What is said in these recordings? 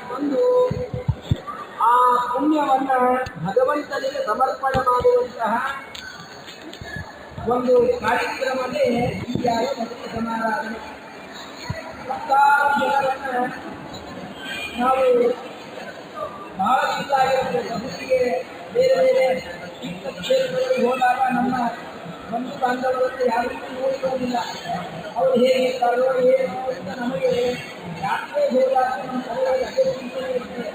ಬಂದು ಆ ಪುಣ್ಯವನ್ನು ಭಗವಂತನಿಗೆ ಸಮರ್ಪಣೆ ಮಾಡುವಂತಹ ಒಂದು ಕಾರ್ಯಕ್ರಮವೇ ಈ ಯಾವ ಭಕ್ತಿ ಸಮಾರಾಧನೆ. ಹತ್ತಾರು ಜನರನ್ನು ನಾವು ಬಹಳ ದಿವಸ ಆಗಿರುತ್ತೆ. ಬದುಕಿಗೆ ಬೇರೆ ಬೇರೆ ತೀರ್ಥ ಕ್ಷೇತ್ರಗಳಿಗೆ ಹೋದಾಗ ನಮ್ಮ ಬಂಧು ಬಾಂಧವರನ್ನು ಯಾರಿಗೂ ನೋಡಿರೋದಿಲ್ಲ. ಅವರು ಹೇಗಿರ್ತಾರೋ ಏನು ಅಂತ ನಮಗೆ ಯಾಕೆ ಹೋದಾಗ ನಮ್ಮ ತಲೆಯಲ್ಲಿ ಅದೇ ಚಿಂತನೆ ಇರ್ತದೆ.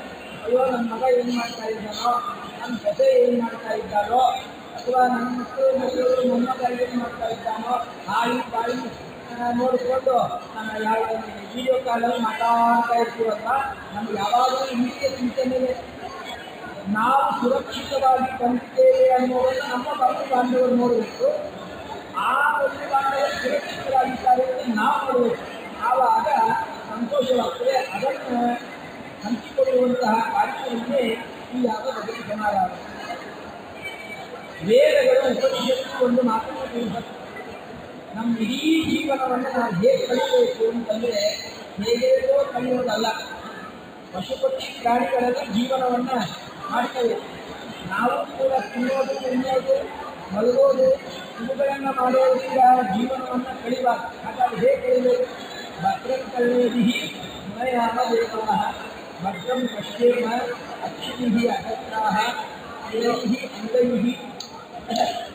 ಅಯ್ಯೋ ನನ್ನ ಮಗ ಏನು ಮಾಡ್ತಾ ಇದ್ದಾನೋ, ನನ್ನ ಜೊತೆ ಏನು ಮಾಡ್ತಾ ಇದ್ದಾನೋ, ಅಥವಾ ನನ್ನ ಮಕ್ಕಳು ಮಕ್ಕಳು ಮೊಮ್ಮಗ ಏನು ಮಾಡ್ತಾ ಇದ್ದಾನೋ, ಹಾಯಿ ಬಾಯಿ ನೋಡಿಕೊಂಡು ಯಾವ ವಿಡಿಯೋ ಕಾಲಲ್ಲಿ ಮಾತಾಡ್ತಾ ಇರ್ತೀವಲ್ಲ, ನಮ್ಗೆ ಯಾವಾಗಲೂ ಇಂಥ ಚಿಂತನೆ ನಾವು ಸುರಕ್ಷಿತವಾಗಿ ಬಂದಿದ್ದೇವೆ ಅನ್ನೋದನ್ನು ನಮ್ಮ ಬಂಧು ಬಾಂಧವರು ನೋಡಬೇಕು. ಆ ಬಂಧು ಬಾಂಧವರು ಸುರಕ್ಷಿತರಾಗಿದ್ದಾರೆ ಅಂತ ನಾವು ನೋಡಬೇಕು. ಆವಾಗ ಸಂತೋಷವಾಗ್ತದೆ. ಅದನ್ನು ಹಂಚಿಕೊಳ್ಳುವಂತಹ ಕಾರ್ಯಕ್ರಮವೇ ಈ ಯಾವ ಭಕ್ತಿ ಸಮಾರಾಧನೆ. ವೇದಗಳು ಉಪನಿಷತ್ತು ಒಂದು ಮಾತನ್ನು ತಿಳಿಸುತ್ತೆ. ನಮ್ಮ ಇಡೀ ಜೀವನವನ್ನು ನಾವು ಹೇಗೆ ಕಲಿಯಬೇಕು ಅಂತಂದರೆ ಹೇಗೇನೋ ಕಲಿಯೋದಲ್ಲ. ಪಶು ಪಕ್ಷಿ ಪ್ರಾಣಿಗಳಲ್ಲಿ ಜೀವನವನ್ನು ಮಾಡ್ತೇವೆ. ನಾವು ಕೂಡ ತಿನ್ನೋದು, ಉಣ್ಣೋದು, ಮಲಗೋದು ಇವುಗಳನ್ನು ಮಾಡೋದ್ರಿಂದ ಜೀವನವನ್ನು ಕಳಿಬಾರ್ದು. ಹಾಗಾಗಿ ಹೇಗೆ ಕಲಿಬೇಕು? ಭದ್ರಂ ಕಲ್ಲೇಭಿ ಮಯಾಮ ದೇವಾಃ ಭದ್ರಂ ಪಶ್ಯೇಮ ಅಕ್ಷಿಭಿಃ ಅಗತ್ರಾಃ ಸ್ಥಿರೈಃ ಅಂಗೈಃ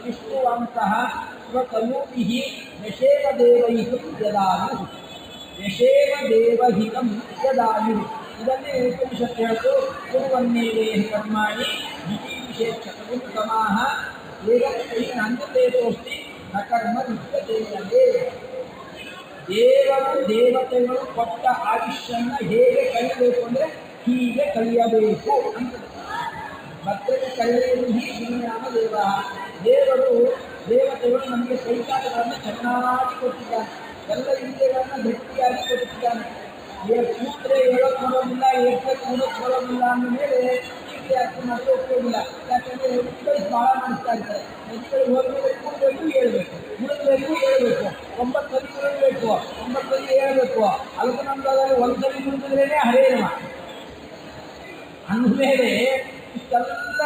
ವಿಷ್ಣುವಂತಹ ಸ್ವತನೂಭಿಃ ಯಶೇವ ದೇವೈಹಿಂ ಯದಾಯುಃ ಯಶೇವ ದೇವಹಿತಂ ಯದಾಯುಃ. ಇದನ್ನೇ ಉಪನಿಷತ್ತು ಹೇಳ್ತು. ಕುರುವನ್ನೇವೇಹ ಕರ್ಮಾಣಿ ವಿಶೇಷಕಂ ಸಮಾಹ ಏಕೈನಾನ್ಯತೇಜೋಸ್ತಿ ನ ಕರ್ಮ ವಿದ್ಯತೆ. ದೇವರು ದೇವತೆಗಳು ಕೊಟ್ಟ ಆಯುಷ್ಯನ್ನು ಹೇಗೆ ಕಲಿಯಬೇಕು ಅಂದರೆ ಹೀಗೆ ಕಲಿಯಬೇಕು ಅಂತ. ಭದ್ರತೆ ಕಲಿಯುವುದು ಶ್ರೀರಾಮ ದೇವ. ದೇವತೆಗಳು ನಮಗೆ ಕೈಕಾಲಗಳನ್ನು ಚೆನ್ನಾಗಿ ಕೊಟ್ಟಿದ್ದಾನೆ. ಎಲ್ಲ ಇಂದ್ರಿಯಗಳನ್ನು ಗಟ್ಟಿಯಾಗಿ ಕೊಟ್ಟಿದ್ದಾನೆ. ಕೂತ್ರೆ ಹೇಳೋಕ್ಕೆ ಬರೋದಿಲ್ಲ, ಏರ್ಸಕ್ಕೆ ಕೂಡೋಕ್ಕೆ ಬರೋದಿಲ್ಲ ಅಂದ ಮೇಲೆ ಇಂದ್ರಿಯ ಅರ್ಥ ಮಾಡೋಕ್ಕೆ ಹೋಗೋದಿಲ್ಲ. ಯಾಕಂದರೆ ನದಿಗಳು ಭಾಳ ಮಾಡಿಸ್ತಾ ಇರ್ತಾರೆ. ನದಿಗಳಿಗೆ ಹೋದ್ಮೇಲೆ ಕೂಡಬೇಕು, ಹೇಳ್ಬೇಕು, ಮುಳುಗಬೇಕು, ಹೇಳ್ಬೇಕು, 9 ಸರಿ ಮುಳುಗಬೇಕು, 9 ಸರಿ ಹೇಳ್ಬೇಕು. ಅದಕ್ಕೆ ನಮ್ದಾದ್ರೆ 1 ಸರಿ ಮುಳುಗಿದ್ರೇ ಹರೇನವ ಅಂದಮೇಲೆ ಇಷ್ಟೆಲ್ಲ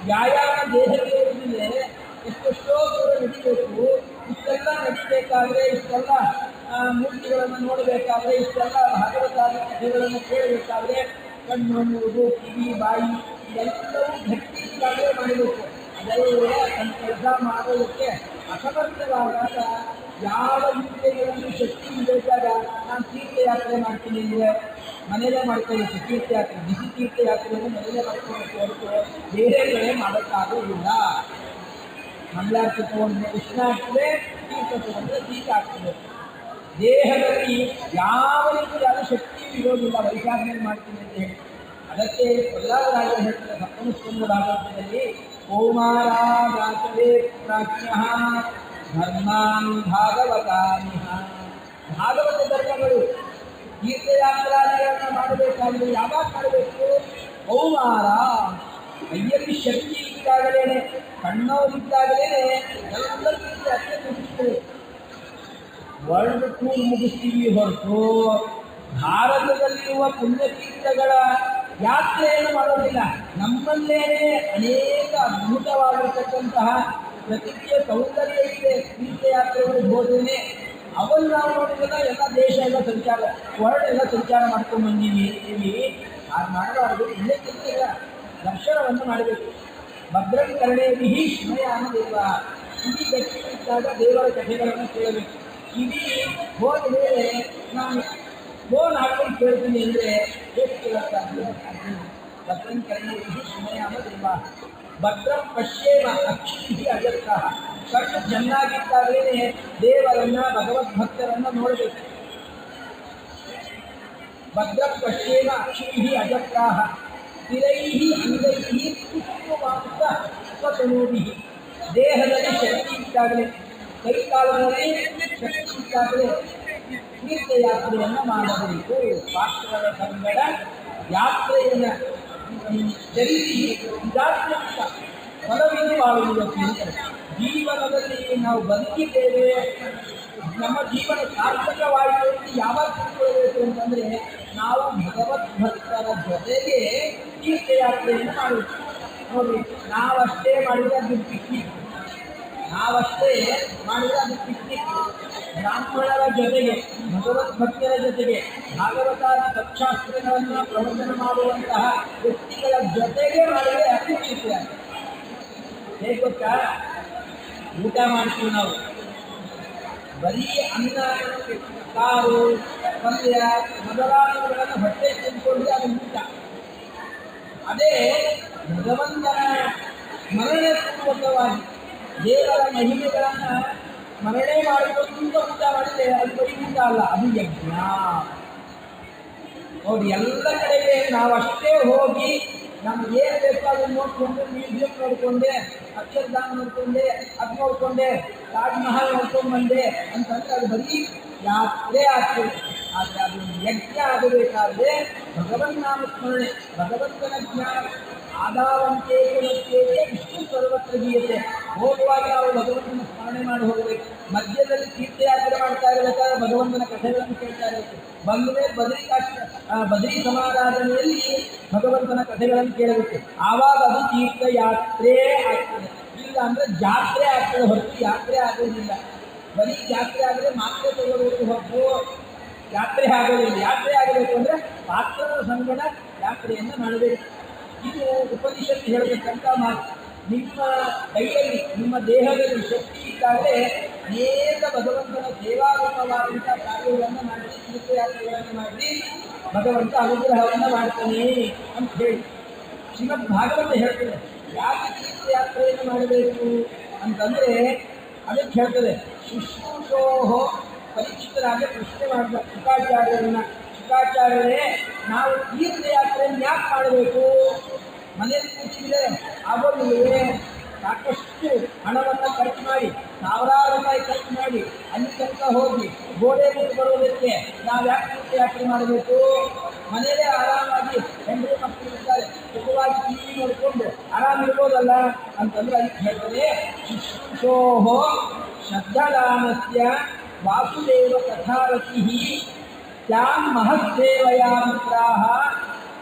ವ್ಯಾಯಾಮ ದೇಹಕ್ಕೆ ಇರುವುದಿಲ್ಲ. ಎಷ್ಟೆಷ್ಟೋ ದೂರ ನಡಿಬೇಕು. ಇಷ್ಟೆಲ್ಲ ನಡಿಬೇಕಾದ್ರೆ, ಇಷ್ಟೆಲ್ಲ ಮೂರ್ತಿಗಳನ್ನು ನೋಡಬೇಕಾದ್ರೆ, ಇಷ್ಟೆಲ್ಲ ಭಾಗವತಾದ ಕಥೆಗಳನ್ನು ಕೇಳಬೇಕಾದ್ರೆ ಕಣ್ಣು, ಮೂಗು, ಕಿವಿ, ಬಾಯಿ ಎಲ್ಲವೂ ಗಟ್ಟಿಯಾಗೇ ಮಾಡಬೇಕು. ಅದೆಲ್ಲ ತನ್ನ ಕೆಲಸ ಮಾಡೋದಕ್ಕೆ ಅಸಮರ್ಥವಾದಾಗ ಯಾವ ಇಂದ್ರಿಯಗಳನ್ನು ಶಕ್ತಿ ಬೇಕಾಗ ನಾನು ತೀರ್ಥಯಾತ್ರೆ ಮಾಡ್ತೀನಿ ಅಂದರೆ ಮನೆಯಲ್ಲೇ ಮಾಡ್ತೇವೆ. ತೀರ್ಥಯಾತ್ರೆ, ಬಿಸಿ ತೀರ್ಥಯಾತ್ರೆಯನ್ನು ಮನೆಯಲ್ಲೇ ಮಾಡ್ಕೊಬೇಕು ಹೊರತು ಬೇರೆ ಕಡೆ ಮಾಡೋಕ್ಕಾಗೋದಿಲ್ಲ. ಮಂಗಳಾರತಿ ತಗೊಂಡ್ರೆ ಕೃಷ್ಣ ಆಗ್ತದೆ, ತೀರ್ಥ ತಗೊಂಡ್ರೆ ತೀರ್ಥ ಆಗ್ತದೆ. ದೇಹದಲ್ಲಿ ಯಾವ ರೀತಿಯಾದ ಶಕ್ತಿಯೂ ಇರೋದಿಲ್ಲ ವೈಶಾಖ ಮಾಡ್ತೀನಿ ಅಂತ ಹೇಳಿ. ಅದಕ್ಕೆ ಪ್ರಹ್ಲಾದರಾಜ ಹೇಳ್ತಾರೆ ಸಪ್ತಮಸ್ಕಂದ ಭಾಗವತದಲ್ಲಿ, ಕೌಮಾರಾದಾಚರೇ ಪ್ರಾಜ್ಞಃ ಧರ್ಮಾನ್ ಭಾಗವತಾನಿಹ. ಭಾಗವತ ಧರ್ಮಗಳು ತೀರ್ಥಯಾತ್ರಾದಿಗಳನ್ನು ಮಾಡಬೇಕಾದ್ರೆ ಯಾವಾಗ ಮಾಡಬೇಕು? ಕೌಮಾರ, ಕೈಯಲ್ಲಿ ಶಕ್ತಿ ಇದ್ದಾಗಲೇ, ಕಣ್ಣವರಿದ್ದಾಗಲೇ ಎಲ್ಲ ತೀರ್ಥಯಾತ್ರೆ ಮುಗಿಸ್ತೇವೆ. ವರ್ಲ್ಡ್ ಟೂರ್ ಮುಗಿಸ್ತೀವಿ ಹೊರತು ಭಾರತದಲ್ಲಿರುವ ಪುಣ್ಯತೀರ್ಥಗಳ ಯಾತ್ರೆಯನ್ನು ಮಾಡೋದಿಲ್ಲ. ನಮ್ಮಲ್ಲೇನೆ ಅನೇಕ ಅದ್ಭುತವಾಗಿರತಕ್ಕಂತಹ ಪ್ರಕೃತಿಯ ಸೌಂದರ್ಯ ಇದೆ. ತೀರ್ಥಯಾತ್ರೆಗಳು ಬೋಧನೆ ಅವನ್ನು ನಾವು ನೋಡಿದಾಗ ಎಲ್ಲ ದೇಶ ಎಲ್ಲ ಸಂಚಾರ, ವರ್ಲ್ಡ್ ಎಲ್ಲ ಸಂಚಾರ ಮಾಡ್ಕೊಂಡು ಬಂದೀವಿ. ಅದು ಮಾಡಬಾರ್ದು. ಇಲ್ಲೇ ತಿಂತಿಲ್ಲ, ದರ್ಶನವನ್ನು ಮಾಡಬೇಕು. ಭದ್ರಂ ಕರ್ಣೇಭಿಃ ಶೃಣಯಾಮ ದೇವ. ಕಿವಿ ಗಟ್ಟಿದ್ದಾಗ ದೇವರ ಕಥೆಗಳನ್ನು ಕೇಳಬೇಕು. ಕಿವಿ ಹೋದ ಮೇಲೆ ನಾನು ಫೋನ್ ಹಾಕೊಂಡು ಕೇಳ್ತೀನಿ ಅಂದರೆ ಎಷ್ಟು ಕೇಳುತ್ತಾರೆ? ಭದ್ರಂ ಕರ್ಣೇಭಿಃ ಶೃಣಯಾಮ ದೇವ. ಭದ್ರಂ ಪಶ್ಯೇಮ ಅಕ್ಷಿಭಿಃ ಅಜತ್ರಾಃ. ಕಣ್ಣು ಚೆನ್ನಾಗಿದ್ದಾಗಲೇ ದೇವರನ್ನು, ಭಗವದ್ಭಕ್ತರನ್ನು ನೋಡಬೇಕು. ಭದ್ರಂ ಪಶ್ಯೇಮ ಅಕ್ಷಿಭಿಃ ಅಜತ್ರಾಃ ಸ್ಥಿರೈಃ ಅಂಗೈಃ ಪುಷ್ಪವಾಂಸ ಸ್ವತನೂಭಿಃ. ದೇಹದಲ್ಲಿ ಶಕ್ತಿ ಇದ್ದಾಗಲೇ, ಕೈಕಾಲದಲ್ಲಿ ಶಕ್ತಿ ಇದ್ದಾಗಲೇ ತೀರ್ಥಯಾತ್ರೆಯನ್ನು ಮಾಡಬೇಕು. ಶಾಸ್ತ್ರದ ಸಂಗಡ ಯಾತ್ರೆಯನ್ನು ಚರಿಸಿ ಇದಾತ್ಮಕ ಫಲವಿಂದ ಬಾಳುವುದಕ್ಕೆ ಅಂತಾರೆ. ಜೀವನದಲ್ಲಿ ನಾವು ಬದುಕಿದ್ದೇವೆ, ನಮ್ಮ ಜೀವನ ಸಾರ್ಥಕವಾಯಿತು ಅಂತ ಯಾವಾಗ ತಿಳ್ಕೊಳ್ಬೇಕು ಅಂತಂದರೆ ನಾವು ಭಗವದ್ಭಕ್ತರ ಜೊತೆಗೆ ತೀರ್ಥಯಾತ್ರೆಯನ್ನು ಮಾಡಬೇಕು. ನೋಡಿ, ನಾವಷ್ಟೇ ಮಾಡಿದ್ರೆ ಅದು ಪಿಕ್ನಿಕ್, ನಾವಷ್ಟೇ ಮಾಡಿದ್ರೆ ಅದು ಪಿಕ್ನಿಕ್. ಬ್ರಾಹ್ಮಣರ ಜೊತೆಗೆ, ಭಗವದ್ಭಕ್ತರ ಜೊತೆಗೆ, ಭಾಗವತಾದಿ ತತ್ಶಾಸ್ತ್ರಗಳನ್ನು ಪ್ರವಚನ ಮಾಡುವಂತಹ ವ್ಯಕ್ತಿಗಳ ಜೊತೆಗೆ ಮಾಡಿದರೆ ಅದು ತೀರ್ಥಯಾತ್ರೆ. ಹೇಗೆ ಗೊತ್ತಾ? ಊಟ ಮಾಡ್ತೀವಿ ನಾವು, ಬರೀ ಅನ್ನ, ಕಾರು, ಪಲ್ಯ ಮೊದಲಾದವುಗಳನ್ನು ಹೊಟ್ಟೆ ತಿಂದ್ಕೊಂಡ್ರೆ ಅದು ಊಟ. ಅದೇ ಭಗವಂತನ ಸ್ಮರಣೆ ಪೂರ್ವಕವಾಗಿ ದೇವರ ಮಹಿಮೆಗಳನ್ನು ಸ್ಮರಣೆ ಮಾಡಿಕೊಂಡು ಊಟ ಮಾಡಿದರೆ ಅದು ಬರೀ ಊಟ ಅಲ್ಲ, ಅದು ಯಜ್ಞ. ನೋಡಿ, ಎಲ್ಲ ಕಡೆಗೆ ನಾವಷ್ಟೇ ಹೋಗಿ ನಮ್ಗೆ ಏನು ಬೇಕೋ ಅದನ್ನು ನೋಡಿಕೊಂಡು, ಮ್ಯೂಸಿಯಂ ನೋಡಿಕೊಂಡೆ, ಅಕ್ಷರಧಾಮ ನೋಡಿಕೊಂಡೆ, ಅದು ನೋಡಿಕೊಂಡೆ, ತಾಜ್ ಮಹಲ್ ನೋಡ್ಕೊಂಡು ಬಂದೆ ಅಂತಂದರೆ ಅದು ಬರೀ ಯಾತ್ರೆ ಆಗ್ತದೆ. ಆದರೆ ಅದು ಯಜ್ಞ ಆಗಬೇಕಾದ್ರೆ ಭಗವನ್ ನಾಮ ಸ್ಮರಣೆ, ಭಗವಂತನ ಜ್ಞಾನ ಆದಾವಂತೆ ವಿಷ್ಣು ಸರ್ವತ್ರ ಗೀಯತೆ. ಹೋಗುವಾಗ ನಾವು ಭಗವಂತನ ಸ್ಮರಣೆ ಮಾಡಿ ಹೋಗಬೇಕು. ಮಧ್ಯದಲ್ಲಿ ತೀರ್ಥಯಾತ್ರೆ ಮಾಡ್ತಾ ಇರಬೇಕಾದ್ರೆ ಭಗವಂತನ ಕಥೆಗಳನ್ನು ಕೇಳ್ತಾ ಇರಬೇಕು. ಬಂದ ಮೇಲೆ ಬದರಿ ಸಮಾರಾಧನೆಯಲ್ಲಿ ಭಗವಂತನ ಕಥೆಗಳನ್ನು ಕೇಳಬೇಕು. ಆವಾಗ ಅದು ತೀರ್ಥಯಾತ್ರೆ ಆಗ್ತದೆ. ಇಲ್ಲ ಅಂದರೆ ಜಾತ್ರೆ ಆಗ್ತದೆ, ಹೊರತು ಯಾತ್ರೆ ಆಗೋದಿಲ್ಲ. ಬರೀ ಜಾತ್ರೆ ಆದರೆ ಮಾತ್ರ ತಗೊಳ್ಳೋದು ಹೊರತು ಯಾತ್ರೆ ಆಗೋದಿಲ್ಲ. ಯಾತ್ರೆ ಆಗಬೇಕು ಅಂದರೆ ಪಾತ್ರದ ಸಂಗಡ ಯಾತ್ರೆಯನ್ನು ಮಾಡಬೇಕು. ಇದು ಉಪನಿಷತ್ತು ಹೇಳಬೇಕಂತ ಮಾತು. ನಿಮ್ಮ ಕೈಯಲ್ಲಿ, ನಿಮ್ಮ ದೇಹದಲ್ಲಿ ಶಕ್ತಿ ಇದ್ದಾಗಲೇ ಅನೇಕ ಭಗವಂತನ ಸೇವಾರೂಪವಾದಂಥ ಕಾರ್ಯಗಳನ್ನು ಮಾಡಿ, ತೀರ್ಥಯಾತ್ರೆಗಳನ್ನು ಮಾಡಿ ಭಗವಂತ ಅನುಗ್ರಹವನ್ನು ಮಾಡ್ತಾನೆ ಅಂತ ಹೇಳಿ ಶ್ರೀಮದ್ ಭಾಗವತ ಹೇಳ್ತದೆ. ಯಾಕೆ ತೀರ್ಥಯಾತ್ರೆಯನ್ನು ಮಾಡಬೇಕು ಅಂತಂದರೆ ಅದಕ್ಕೆ ಹೇಳ್ತದೆ. ಶುಶ್ರೂಷೋಹೋ ಪರೀಕ್ಷಿತರಾಗಿ ಪ್ರಶ್ನೆ ಮಾಡಿದ ಶುಕಾಚಾರ್ಯರನ್ನ, ಶುಕಾಚಾರ್ಯರೇ, ನಾವು ತೀರ್ಥಯಾತ್ರೆಯನ್ನು ಯಾಕೆ ಮಾಡಬೇಕು? ಮನೆಯಲ್ಲಿ ಕೂತಿದ್ರೆ ಆಗೋದಿಲ್ಲವೇ? ಸಾಕಷ್ಟು ಹಣವನ್ನು ಖರ್ಚು ಮಾಡಿ, ಸಾವಿರಾರು ರೂಪಾಯಿ ಖರ್ಚು ಮಾಡಿ ಅಲ್ಲಿ ತನಕ ಹೋಗಿ ಗೋಡೆ ಬಿಟ್ಟು ಬರೋದಕ್ಕೆ ನಾವು ಯಾಕೆ ತೀರ್ಥಯಾತ್ರೆ ಮಾಡಬೇಕು? ಮನೆಯಲ್ಲೇ ಆರಾಮಾಗಿ ಹೆಂಡರು ಮಕ್ಕಳು ಇರ್ತಾರೆ, ಸುಖವಾಗಿ ಟಿವಿ ನೋಡಿಕೊಂಡು ಆರಾಮಿರ್ಬೋದಲ್ಲ ಅಂತಂದ್ರೆ ಅದಕ್ಕೆ ಹೇಳ್ತಾರೆ. ಶುಶ್ರೂಷೋಹೋ ಶ್ರದ್ಧಾದಾನಸ್ಯ ವಾಸುದೇವ ಕಥಾರತಿ ತ್ಯಾಂ ಮಹತ್ಸೇವಯಾ ಮಿತ್ರಾಃ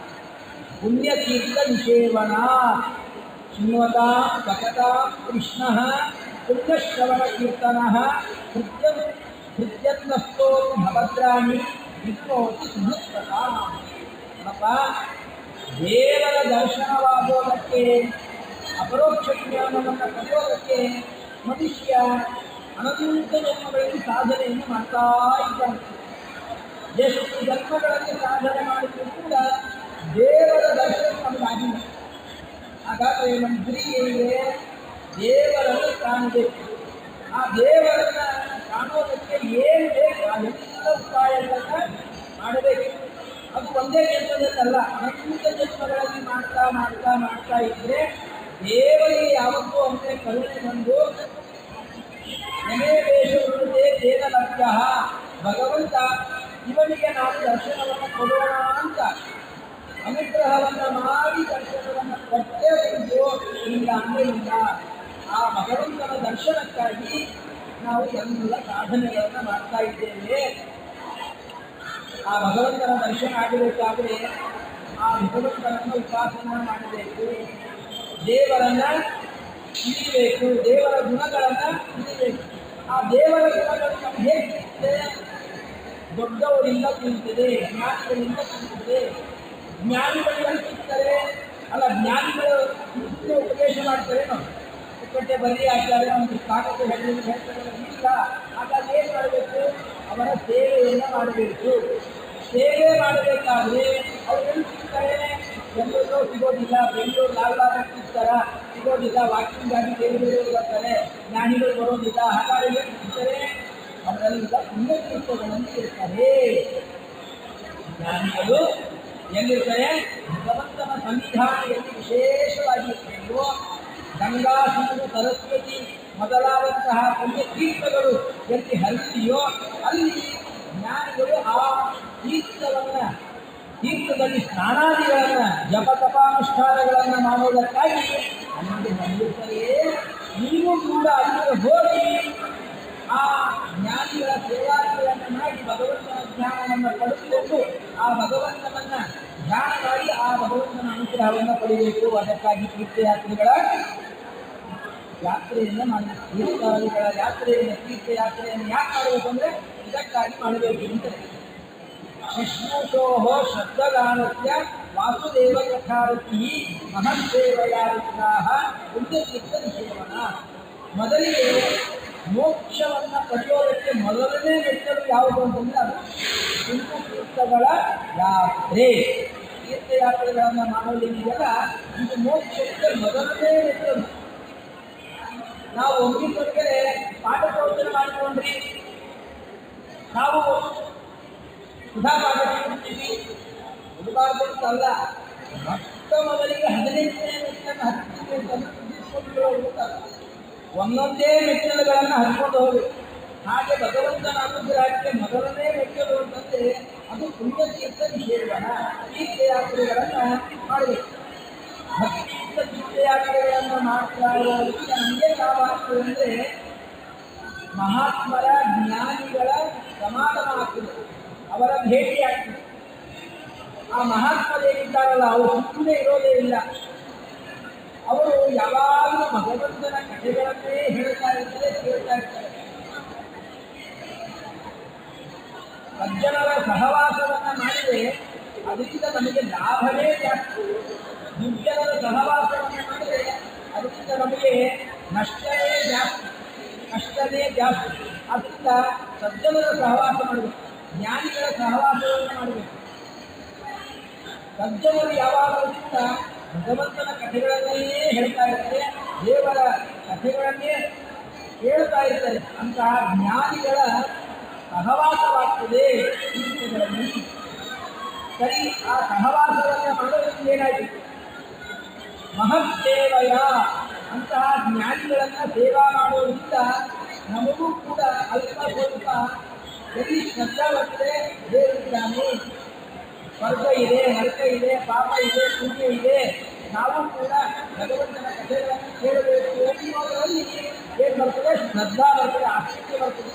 ಪುಣ್ಯತೀರ್ಥ ನಿಷೇವಣ ಶೃಣ್ವತಾ ಭಗತಾ ಕೃಷ್ಣಃ ಪುಣ್ಯಶ್ರವಣ ಕೀರ್ತನಃ ಹೃತ್ಯನ್ನಸ್ತೋ ಭವದ್ರಾಣಿ ವಿಷ್ಣೋತಿ ಸುಹೃತ್ಕಥಾ. ಅಪ್ಪ, ದೇವರ ದರ್ಶನವಾಗೋದಕ್ಕೆ, ಅಪರೋಕ್ಷ ಜ್ಞಾನವನ್ನು ಕಲಿಯೋದಕ್ಕೆ ಮನುಷ್ಯ ಅನಂತ ಜನ್ಮಗಳಲ್ಲಿ ಸಾಧನೆಯನ್ನು ಮಾಡ್ತಾ ಇದ್ದಾನೆ. ಎಷ್ಟು ಜನ್ಮಗಳಲ್ಲಿ ಸಾಧನೆ ಮಾಡಿದರೂ ಕೂಡ ದೇವರ ದರ್ಶನ ನಮಗಾಗಿಲ್ಲ. ಹಾಗಾದರೆ ನಮ್ಮ ಗುರಿ ಏನಿದೆ? ದೇವರನ್ನು ಕಾಣಬೇಕು. ಆ ದೇವರನ್ನು ಕಾಣೋದಕ್ಕೆ ಏನು ಬೇಕು ಅದೆಲ್ಲ ಉಪಾಯಗಳನ್ನು ಮಾಡಬೇಕು. ಅದು ಒಂದೇ ಕೆಲಸದಲ್ಲ, ಅನಂತ ಜನ್ಮಗಳಲ್ಲಿ ಮಾಡ್ತಾ ಮಾಡ್ತಾ ಮಾಡ್ತಾ ಇದ್ದರೆ ದೇವರಿಗೆ ಯಾವತ್ತೂ ಅಂದರೆ ಕರುಣೆ ಬಂದು ಮನೆ ವೇಷವಿರುವುದೇ ದೇವ ಲಭ್ಯ, ಭಗವಂತ ಇವನಿಗೆ ನಾವು ದರ್ಶನವನ್ನು ಕೊಡೋಣ ಅಂತ ಅನುಗ್ರಹವನ್ನು ಮಾಡಿ ದರ್ಶನವನ್ನು ಕೊಟ್ಟೇ ಒಂದು ಇಲ್ಲ ಅಂದರೆ ಇಲ್ಲ. ಆ ಭಗವಂತನ ದರ್ಶನಕ್ಕಾಗಿ ನಾವು ಎಲ್ಲ ಸಾಧನೆಗಳನ್ನು ಮಾಡ್ತಾ ಇದ್ದೇವೆ. ಆ ಭಗವಂತನ ದರ್ಶನ ಆಗಬೇಕಾದರೆ ಆ ಭಗವಂತನನ್ನು ಉಪಾಸನ ಮಾಡಬೇಕು, ದೇವರನ್ನು ತಿಳಿಬೇಕು, ದೇವರ ಗುಣಗಳನ್ನು ತಿಳಿಬೇಕು. ಆ ದೇವರ ಗುಣಗಳು ನಮ್ಗೆ ಹೇಗೆ ಸಿಗ್ತದೆ? ದೊಡ್ಡವರಿಂದ ತಿಳಿಯುತ್ತದೆ, ಜ್ಞಾನಿಗಳಿಂದ ತಿಳಿಯುತ್ತದೆ. ಜ್ಞಾನಿಗಳು ಸಿಗ್ತಾರೆ ಅಲ್ಲ, ಜ್ಞಾನಿಗಳು ಉಪದೇಶ ಮಾಡ್ತಾರೆ. ನಾವು ಪುಕ್ಕಟ್ಟೆ ಬರೀ ಆಗ್ತಾರೆ, ಒಂದು ಕಾಗದ ಹೇಳ್ತಾರೆ ಇಲ್ಲ. ಹಾಗಾಗಿ ಏನು ಮಾಡಬೇಕು? ಅವರ ಸೇವೆಯನ್ನು ಮಾಡಬೇಕು. ಸೇವೆ ಮಾಡಬೇಕಾದ್ರೆ ಅವ್ರಿಗೆಲ್ಲ ಸಿಗ್ತಾರೆ, ಎಲ್ಲರೂ ಸಿಗೋದಿಲ್ಲ. ಬೆಂಗಳೂರು ಲಾಲ್ಬಾಗ್ ಸಿಗ್ತಾರ, ಸಿಗೋದಿಲ್ಲ. ವಾಕಿಂಗ್ ಗಾಡಿ ಬೇರೆ ಬೇರೆ ಬರ್ತಾರೆ, ಜ್ಞಾನಿಗಳು ಬರೋದಿಲ್ಲ. ಹಾಗಾಗಿ ಏನು ಸಿಗ್ತಾರೆ? ಅವರೆಲ್ಲ ಪುಣ್ಯತೀರ್ಥಗಳಲ್ಲಿ ಇರ್ತಾರೆ. ಜ್ಞಾನಿಗಳು ಎಲ್ಲಿರ್ತಾರೆ? ಭಗವಂತನ ಸನ್ನಿಧಾನದಲ್ಲಿ ವಿಶೇಷವಾಗಿ ಇರಬೇಕು. ಗಂಗಾ, ಸಿಂಧು, ಸರಸ್ವತಿ ಮೊದಲಾದಂತಹ ಪುಣ್ಯತೀರ್ಥಗಳು ಎಲ್ಲಿ ಹರಿದೆಯೋ ಅಲ್ಲಿ ಜ್ಞಾನಿಗಳು ಆ ತೀರ್ಥದಲ್ಲಿ ಸ್ನಾನಾದಿಗಳನ್ನು, ಜಪ ತಪಾನುಷ್ಠಾನಗಳನ್ನು ಮಾಡೋದಕ್ಕಾಗಿ ಅಲ್ಲಿಗೆ ಬಂದಿರ್ತಾರೆ. ನೀವು ಕೂಡ ಅಲ್ಲಿಗೆ ಹೋಗಿ ಆ ಜ್ಞಾನಿಗಳ ಸೇವಾದಿಗಳನ್ನು ಮಾಡಿ ಭಗವಂತನ ಜ್ಞಾನವನ್ನು ಪಡೆದುಕೊಂಡು ಆ ಭಗವಂತನನ್ನ ಧ್ಯಾನ ಮಾಡಿ ಆ ಭಗವಂತನ ಅನುಗ್ರಹವನ್ನು ಪಡೆಯಬೇಕು. ಅದಕ್ಕಾಗಿ ತೀರ್ಥಯಾತ್ರೆಗಳ ಯಾತ್ರೆಯಿಂದ ಮಾಡಬೇಕು. ತೀರ್ಥಗಳ ಯಾತ್ರೆಯನ್ನು ತೀರ್ಥಯಾತ್ರೆಯನ್ನು ಯಾಕೆ ಮಾಡಬೇಕು ಅಂದರೆ ಇದಕ್ಕಾಗಿ ಮಾಡಬೇಕು ಅಂತ. ಶುಶ್ರೂಷೋಃ ಶಬ್ದಗಾನಸ್ಯ ವಾಸುದೇವ ಕಥಾರತಿ ಮಹತ್ಸೇವಯಾರುತ್ತಾಃ ಪುಣ್ಯತೀರ್ಥ ನಿಷೇವನ. ಮೊದಲಿಗೆ ಮೋಕ್ಷವನ್ನು ಪಡೆಯೋದಕ್ಕೆ ಮೊದಲನೇ ಮೆಟ್ಟಲು ಯಾವುದು ಅಂತಂದರೆ ಅದು ಪುಣ್ಯತೀರ್ಥಗಳ ಯಾತ್ರೆ. ತೀರ್ಥಯಾತ್ರೆಗಳನ್ನು ಮಾಡೋದಿದೆಯಲ್ಲ, ಇದು ಮೋಕ್ಷಕ್ಕೆ ಮೊದಲನೇ ಮೆಟ್ಟಲು. ನಾವು ಒಮ್ಮಿಗೆ ಪಾಠ ಪ್ರವಚನ ಮಾಡಿಕೊಂಡ್ರಿ, ನಾವು ಸುಧಾ ಪಾಠ ಮಾಡ್ತೀವಿ, ಹುಡುಗಾರ್ದು ಅಲ್ಲ, ಮೊಟ್ಟ ಮೊದಲಿಗೆ 15ನೇ ಮೆಟ್ಟಲನ್ನು ಹತ್ತಿಕೊಂಡು ಒಂದೊಂದೇ ಮೆಟ್ಟಲುಗಳನ್ನು ಹತ್ಕೊಂಡು ಹೋಗಬೇಕು. ಹಾಗೆ ಭಗವಂತನ ಅನುಗ್ರಹಕ್ಕೆ ಮೊದಲನೇ ಮೆಟ್ಟಲು ಅಂತಂದರೆ ಅದು ಪುಣ್ಯತೀರ್ಥ ನಿಷೇವನ. ತೀರ್ಥಯಾತ್ರೆಗಳನ್ನು ಮಾಡಬೇಕು. ಭಕ್ತಿಯುಕ್ತ ತೀರ್ಥಯಾತ್ರೆಗಳನ್ನು ಮಾಡ್ತಾ ಇರೋದಕ್ಕೆ ನಮಗೆ ಲಾಭ ಆಗ್ತದೆ ಅಂದರೆ ಮಹಾತ್ಮರ ಜ್ಞಾನಿಗಳ ಸಮಾಗಮ ಆಗ್ತದೆ, ಅವರ ಭೇಟಿ ಆಗ್ತದೆ. ಆ ಮಹಾತ್ಮರೇನಿದ್ದಾರಲ್ಲ ಅವರು ಸುಮ್ಮನೆ ಇರೋದೇ ಇಲ್ಲ. ಅವರು ಯಾವಾಗಲೂ ಭಗವಂತನ ಕಥೆಗಳನ್ನೇ ಹೇಳ್ತಾ ಇರ್ತಾರೆ, ಕೇಳ್ತಾ ಇರ್ತಾರೆ. ಸಜ್ಜನರ ಸಹವಾಸವನ್ನು ಮಾಡಿದರೆ ಅದರಿಂದ ನಮಗೆ ಲಾಭವೇ ಜಾಸ್ತಿ. ದುರ್ಜನರ ಸಹವಾಸವನ್ನು ಮಾಡಿದರೆ ಅದರಿಂದ ನಮಗೆ ನಷ್ಟವೇ ಜಾಸ್ತಿ. ಅದರಿಂದ ಸಜ್ಜನರ ಸಹವಾಸ ಮಾಡಬೇಕು, ಜ್ಞಾನಿಗಳ ಸಹವಾಸವನ್ನು ಮಾಡಬೇಕು. ಸಜ್ಜನರು ಯಾವಾಗಲೂ ಭಗವಂತನ ಕಥೆಗಳನ್ನೇ ಹೇಳ್ತಾ ಇರ್ತಾರೆ, ದೇವರ ಕಥೆಗಳನ್ನೇ ಹೇಳ್ತಾ ಇರ್ತಾರೆ. ಅಂತಹ ಜ್ಞಾನಿಗಳ ಸಹವಾಸವಾಗ್ತದೆ ತೀರ್ಥಗಳಲ್ಲಿ. ಸರಿ, ಆ ಸಹವಾಸವನ್ನು ಮಾಡೋದಕ್ಕೆ ಏನಾಯಿತು? ಮಹತ್ಸೇವಯ, ಅಂತಹ ಜ್ಞಾನಿಗಳನ್ನು ಸೇವಾ ಮಾಡೋದ್ರಿಂದ ನಮಗೂ ಕೂಡ ಅಲ್ಪ ಸ್ವಲ್ಪ ಎಲ್ಲಿ ಶ್ರದ್ಧಾ ಬರ್ತದೆ, ದೇವರಿದ್ದಾನೆ, ಸ್ವರ್ಗ ಇದೆ, ನರಕ ಇದೆ, ಪಾಪ ಇದೆ, ಪುಣ್ಯ ಇದೆ, ನಾವು ಕೂಡ ಭಗವಂತನ ಕಥೆಗಳನ್ನು ಕೇಳಬೇಕು ಅನ್ನೋದರಲ್ಲಿ ಏನು ಬರ್ತದೆ? ಶ್ರದ್ಧಾ ಬರ್ತದೆ, ಆಸಕ್ತಿ ಬರ್ತದೆ.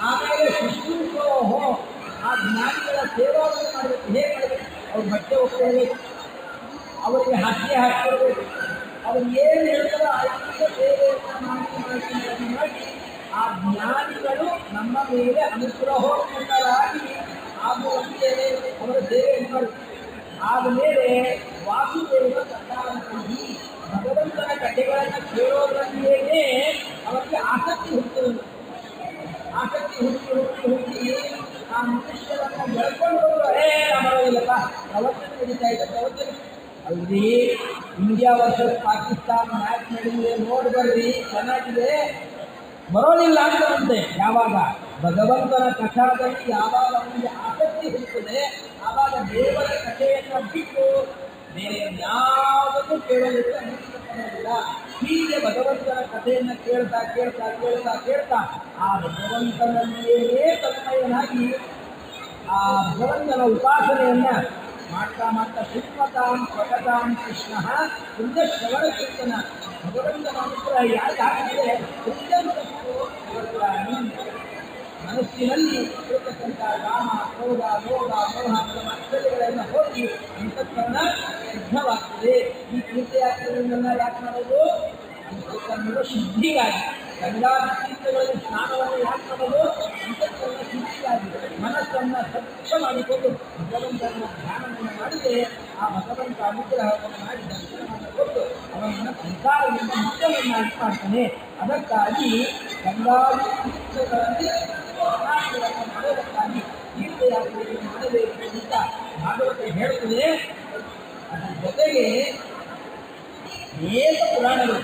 ಆಮೇಲೆ ಶುಶ್ರೂಷೋಹೋ, ಆ ಜ್ಞಾನಿಗಳ ಸೇವಾವನ್ನು ಮಾಡಬೇಕು. ಹೇಗೆ ಮಾಡಬೇಕು? ಅವ್ರ ಬಟ್ಟೆ ಒಪ್ಪಿರಬೇಕು, ಅವರಿಗೆ ಹಾಸ್ಯ ಹಾಕಿರಬೇಕು, ಅವರು ಏನು ಹೇಳ್ತಾರೋ ಅದಕ್ಕೆ ಸೇವೆಯನ್ನು ಮಾಡಿ ಆ ಜ್ಞಾನಿಗಳು ನಮ್ಮ ಮೇಲೆ ಅನುಗ್ರಹೋತ್ತರಾಗಿ ಆಗುವಂತೆ ಅವರ ಸೇವೆಯನ್ನು ಮಾಡಿ ಆದಮೇಲೆ ವಾಸುದೇವ ಕಥಾಂತಿ, ಭಗವಂತನ ಕಥೆಗಳನ್ನು ಕೇಳೋದ್ರಲ್ಲಿಯೇ ಅವರಿಗೆ ಆಸಕ್ತಿ ಹುಟ್ಟುತ್ತದೆ. ಆಸಕ್ತಿ ಹುಟ್ಟಿ ಆ ಮನುಷ್ಯರನ್ನು ಬೆಳ್ಕೊಂಡು ಬರೋದಿಲ್ಲಪ್ಪ, ಪ್ರವಚನ ನಡೀತಾ ಇದೆ, ಪ್ರವಚನ ಅಲ್ರಿ ಇಂಡಿಯಾ ವರ್ಸಸ್ ಪಾಕಿಸ್ತಾನ ಮ್ಯಾಚ್ ನಡೆದಿದೆ, ನೋಡಿ ಬರ್ರಿ, ಚೆನ್ನಾಗಿದೆ, ಬರೋದಿಲ್ಲ ಅಂತಂತೆ. ಯಾವಾಗ ಭಗವಂತನ ಕಥಾದಲ್ಲಿ ಯಾವಾಗ ಅವನಿಗೆ ಆಸಕ್ತಿ ಇರ್ತದೆ ಆವಾಗ ದೇವರ ಕಥೆಯನ್ನು ಬಿಟ್ಟು ಬೇರೆ ಯಾವುದನ್ನು ಕೇಳೋದಕ್ಕೆ ಅನುಮತಿಲ್ಲ. ಹೀಗೆ ಭಗವಂತನ ಕಥೆಯನ್ನು ಕೇಳ್ತಾ ಕೇಳ್ತಾ ಕೇಳ್ತಾ ಕೇಳ್ತಾ ಆ ಭಗವಂತನಲ್ಲಿಯೇ ತನ್ಮಯನಾಗಿ ಆ ಭಗವಂತನ ಉಪಾಸನೆಯನ್ನು ಮಾಡ್ತಾ ಮಾಡ್ತಾ ಶೃಣ್ವತಾಂ ಪ್ರಕಟಾಂ ಕೃಷ್ಣ ಪುಣ್ಯ ಶ್ರವಣ ಕೀರ್ತನ. ಭಗವಂತನ ಅನುಗ್ರಹ ಯಾಕಾಗಿದೆ? ಮನಸ್ಸಿನಲ್ಲಿ ಇರತಕ್ಕಂಥ ರಾಮ, ಕ್ರೋಧ, ಲೋಭ, ಮೋಹ ಅಕ್ಷರಗಳನ್ನು ಹೋಗಿ ಅಂತಃಕರಣ ಶುದ್ಧವಾಗ್ತದೆ. ಈ ತೀರ್ಥಯಾತ್ರೆಗಳನ್ನೆಲ್ಲ ಯಾಕೆ ಮಾಡೋದು? ಅಂತಃಕರಣದ ಶುದ್ಧಿಗಾಗಿ. ಗಂಗಾ ತೀರ್ಥಗಳಲ್ಲಿ ಸ್ನಾನವನ್ನು ಯಾಕೆ ಮಾಡೋದು? ಅಂತಃಕರಣ ಶುದ್ಧಿಗಾಗಿ. ಮನಸ್ಸನ್ನು ಸ್ವಚ್ಛ ಮಾಡಿಕೊಂಡು ಭಗವಂತನ ಧ್ಯಾನವನ್ನು ಮಾಡಿದರೆ ಆ ಭಗವಂತ ಅನುಗ್ರಹವನ್ನು ಮಾಡಿ ದರ್ಶನವನ್ನು ಕೊಟ್ಟು ಅವನನ್ನು ಸಂಸಾರದಿಂದ ಮುಕ್ತವನ್ನಾಗಿ ಮಾಡ್ತಾನೆ. ಅದಕ್ಕಾಗಿ ಗಂಗಾ ತೀರ್ಥಗಳಲ್ಲಿ ಮಾಡೋದಕ್ಕಾಗಿ ತೀರ್ಥಯಾತ್ರೆಯನ್ನು ಮಾಡಬೇಕು ಅಂತ ಭಾಗವತ ಹೇಳುತ್ತದೆ. ಅದರ ಜೊತೆಗೆ ಅನೇಕ ಪುರಾಣಗಳು,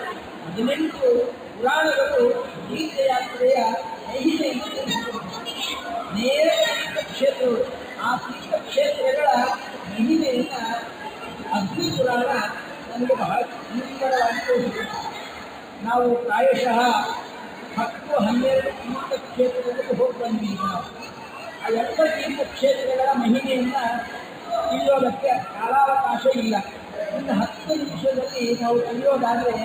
18 ಪುರಾಣಗಳು ತೀರ್ಥಯಾತ್ರೆಯ ಮಹಿಮೆಯನ್ನು ತಿಳಿಸಿಕೊಡುತ್ತವೆ. ಅನೇಕ ತೀರ್ಥಕ್ಷೇತ್ರಗಳು, ಆ ತೀರ್ಥಕ್ಷೇತ್ರಗಳ ಮಹಿಮೆಯನ್ನು ಅಗ್ನಿ ಪುರಾಣ ನಮಗೆ ಬಹಳ ಸುಂದರವಾಗಿ ತೋರಿಸುತ್ತದೆ. ನಾವು ಪ್ರಾಯಶಃ 10-12 ತೀರ್ಥಕ್ಷೇತ್ರಗಳಿಗೆ ಹೋಗಿ ಬಂದಿದ್ದೀವಿ. ನಾವು ಆ ಎಲ್ಲ ತೀರ್ಥಕ್ಷೇತ್ರಗಳ ಮಹಿಮೆಯನ್ನು ತಿಳಿಯೋದಕ್ಕೆ ಕಾಲಾವಕಾಶ ಇಲ್ಲ. ಇನ್ನು 10 ನಿಮಿಷದಲ್ಲಿ ನಾವು ತಿಳಿಯೋದಾದರೆ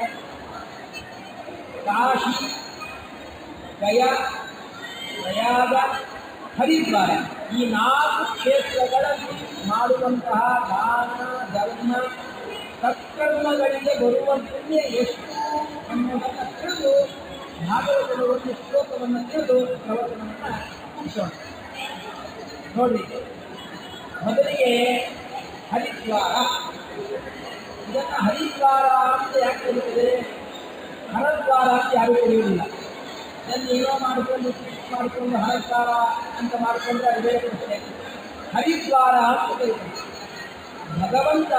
ಕಾಶಿ, ಗಯಾ, ಪ್ರಯಾಗ, ಹರಿದ್ವಾರ ಈ 4 ಕ್ಷೇತ್ರಗಳಲ್ಲಿ ಮಾಡುವಂತಹ ದಾನ ಧರ್ಮ ಸತ್ಕರ್ಮಗಳಿಗೆ ಬರುವ ಪುಣ್ಯ ಎಷ್ಟು ಅನ್ನೋದನ್ನು ತಿಳಿದು ಭಾಗವತದ ಒಂದು ಶ್ಲೋಕವನ್ನು ತಿಳಿದು ಪ್ರವಚನವನ್ನು ಮುಗಿಸೋಣ. ನೋಡಿ, ಮೊದಲಿಗೆ ಹರಿದ್ವಾರ. ಇದನ್ನು ಹರಿದ್ವಾರ ಅಂತ ಯಾಕೆ ಕರೀತದೆ? ಹರದ್ವಾರ ಅಂತ ಯಾರೂ ಕರೆಯುವುದಿಲ್ಲ. ಇದನ್ನು ಏನೋ ಮಾಡಿಕೊಂಡು ಹರದ್ವಾರ ಅಂತ ಮಾಡಿಕೊಂಡ್ರೆ ಅದು ಬೇರೆ ಪ್ರಶ್ನೆ. ಹರಿದ್ವಾರ ಅಂತ ಕರೀತಾರೆ. ಭಗವಂತ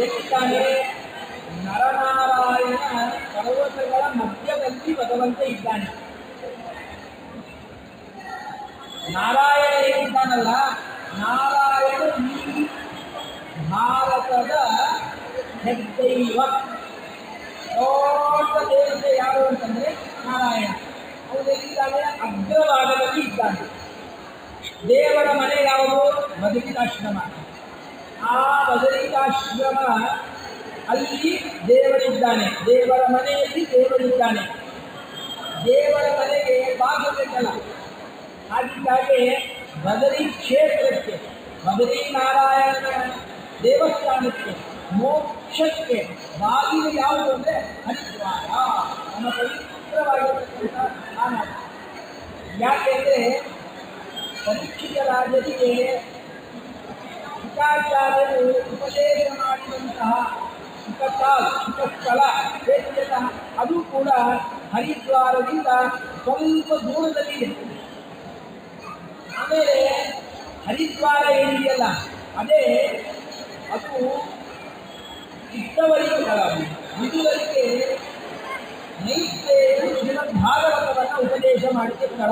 ಎಲ್ಲಿದ್ದಾನೆ? ನರನಾರಾಯಣ ಪರ್ವತಗಳ ಮಧ್ಯದಲ್ಲಿ ಭಗವಂತ ಇದ್ದಾನೆ. ನಾರಾಯಣ ಏನಿದ್ದಾನಲ್ಲ, ನಾರಾಯಣ ಈ ಭಾರತದ ಹೆಗ್ದೈವ. ದೊಡ್ಡ ದೇವತೆ ಯಾರು ಅಂತಂದ್ರೆ ನಾರಾಯಣ. ಅವನೆಲ್ಲಿದ್ದಾನೆ? ಅಗ್ರಭಾಗದಲ್ಲಿ ಇದ್ದಾನೆ. ದೇವರ ಮನೆ ಯಾವುದು? ಬದರಿಕಾಶ್ರಮ. ಆ ಬದರಿಕಾಶ್ರಮ ಅಲ್ಲಿ ದೇವರಿದ್ದಾನೆ. ದೇವರ ಮನೆಯಲ್ಲಿ ದೇವರಿದ್ದಾನೆ. ದೇವರ ಮನೆಗೆ ಬಾಗಿಲಲ್ಲ. ಹಾಗಾಗಿ ಬದರಿ ಕ್ಷೇತ್ರಕ್ಕೆ, ಬದರಿ ನಾರಾಯಣನ ದೇವಸ್ಥಾನಕ್ಕೆ, ಮೋಕ್ಷಕ್ಕೆ ಬಾಗಿಲು ಯಾವುದು ಅಂದರೆ ಹರಿದ್ವಾರ. ನಮ್ಮ ಪವಿತ್ರವಾಗಿರತಕ್ಕಂಥ ಸ್ಥಾನ. ಯಾಕೆಂದರೆ ಪರೀಕ್ಷಿತ ರಾಜರಿಗೆ ಶುಕಾಚಾರ್ಯರು ಉಪದೇಶ ಮಾಡಿದಂತಹ ಶುಕಸ್ಥಳ ಏನಿದೆಯಲ್ಲ, ಅದು ಕೂಡ ಹರಿದ್ವಾರದಿಂದ ಸ್ವಲ್ಪ ದೂರದಲ್ಲಿದೆ. ಆಮೇಲೆ ಹರಿದ್ವಾರ ಏನಿದೆಯಲ್ಲ, ಅದು ಇದ್ದವರಿಗೆ ವಿದುವರಿಗೆ ಮೈತ್ರೇಯರು ಶ್ರೀಮದ್ ಭಾಗವತವನ್ನು ಉಪದೇಶ ಮಾಡಿದ ಸ್ಥಳ.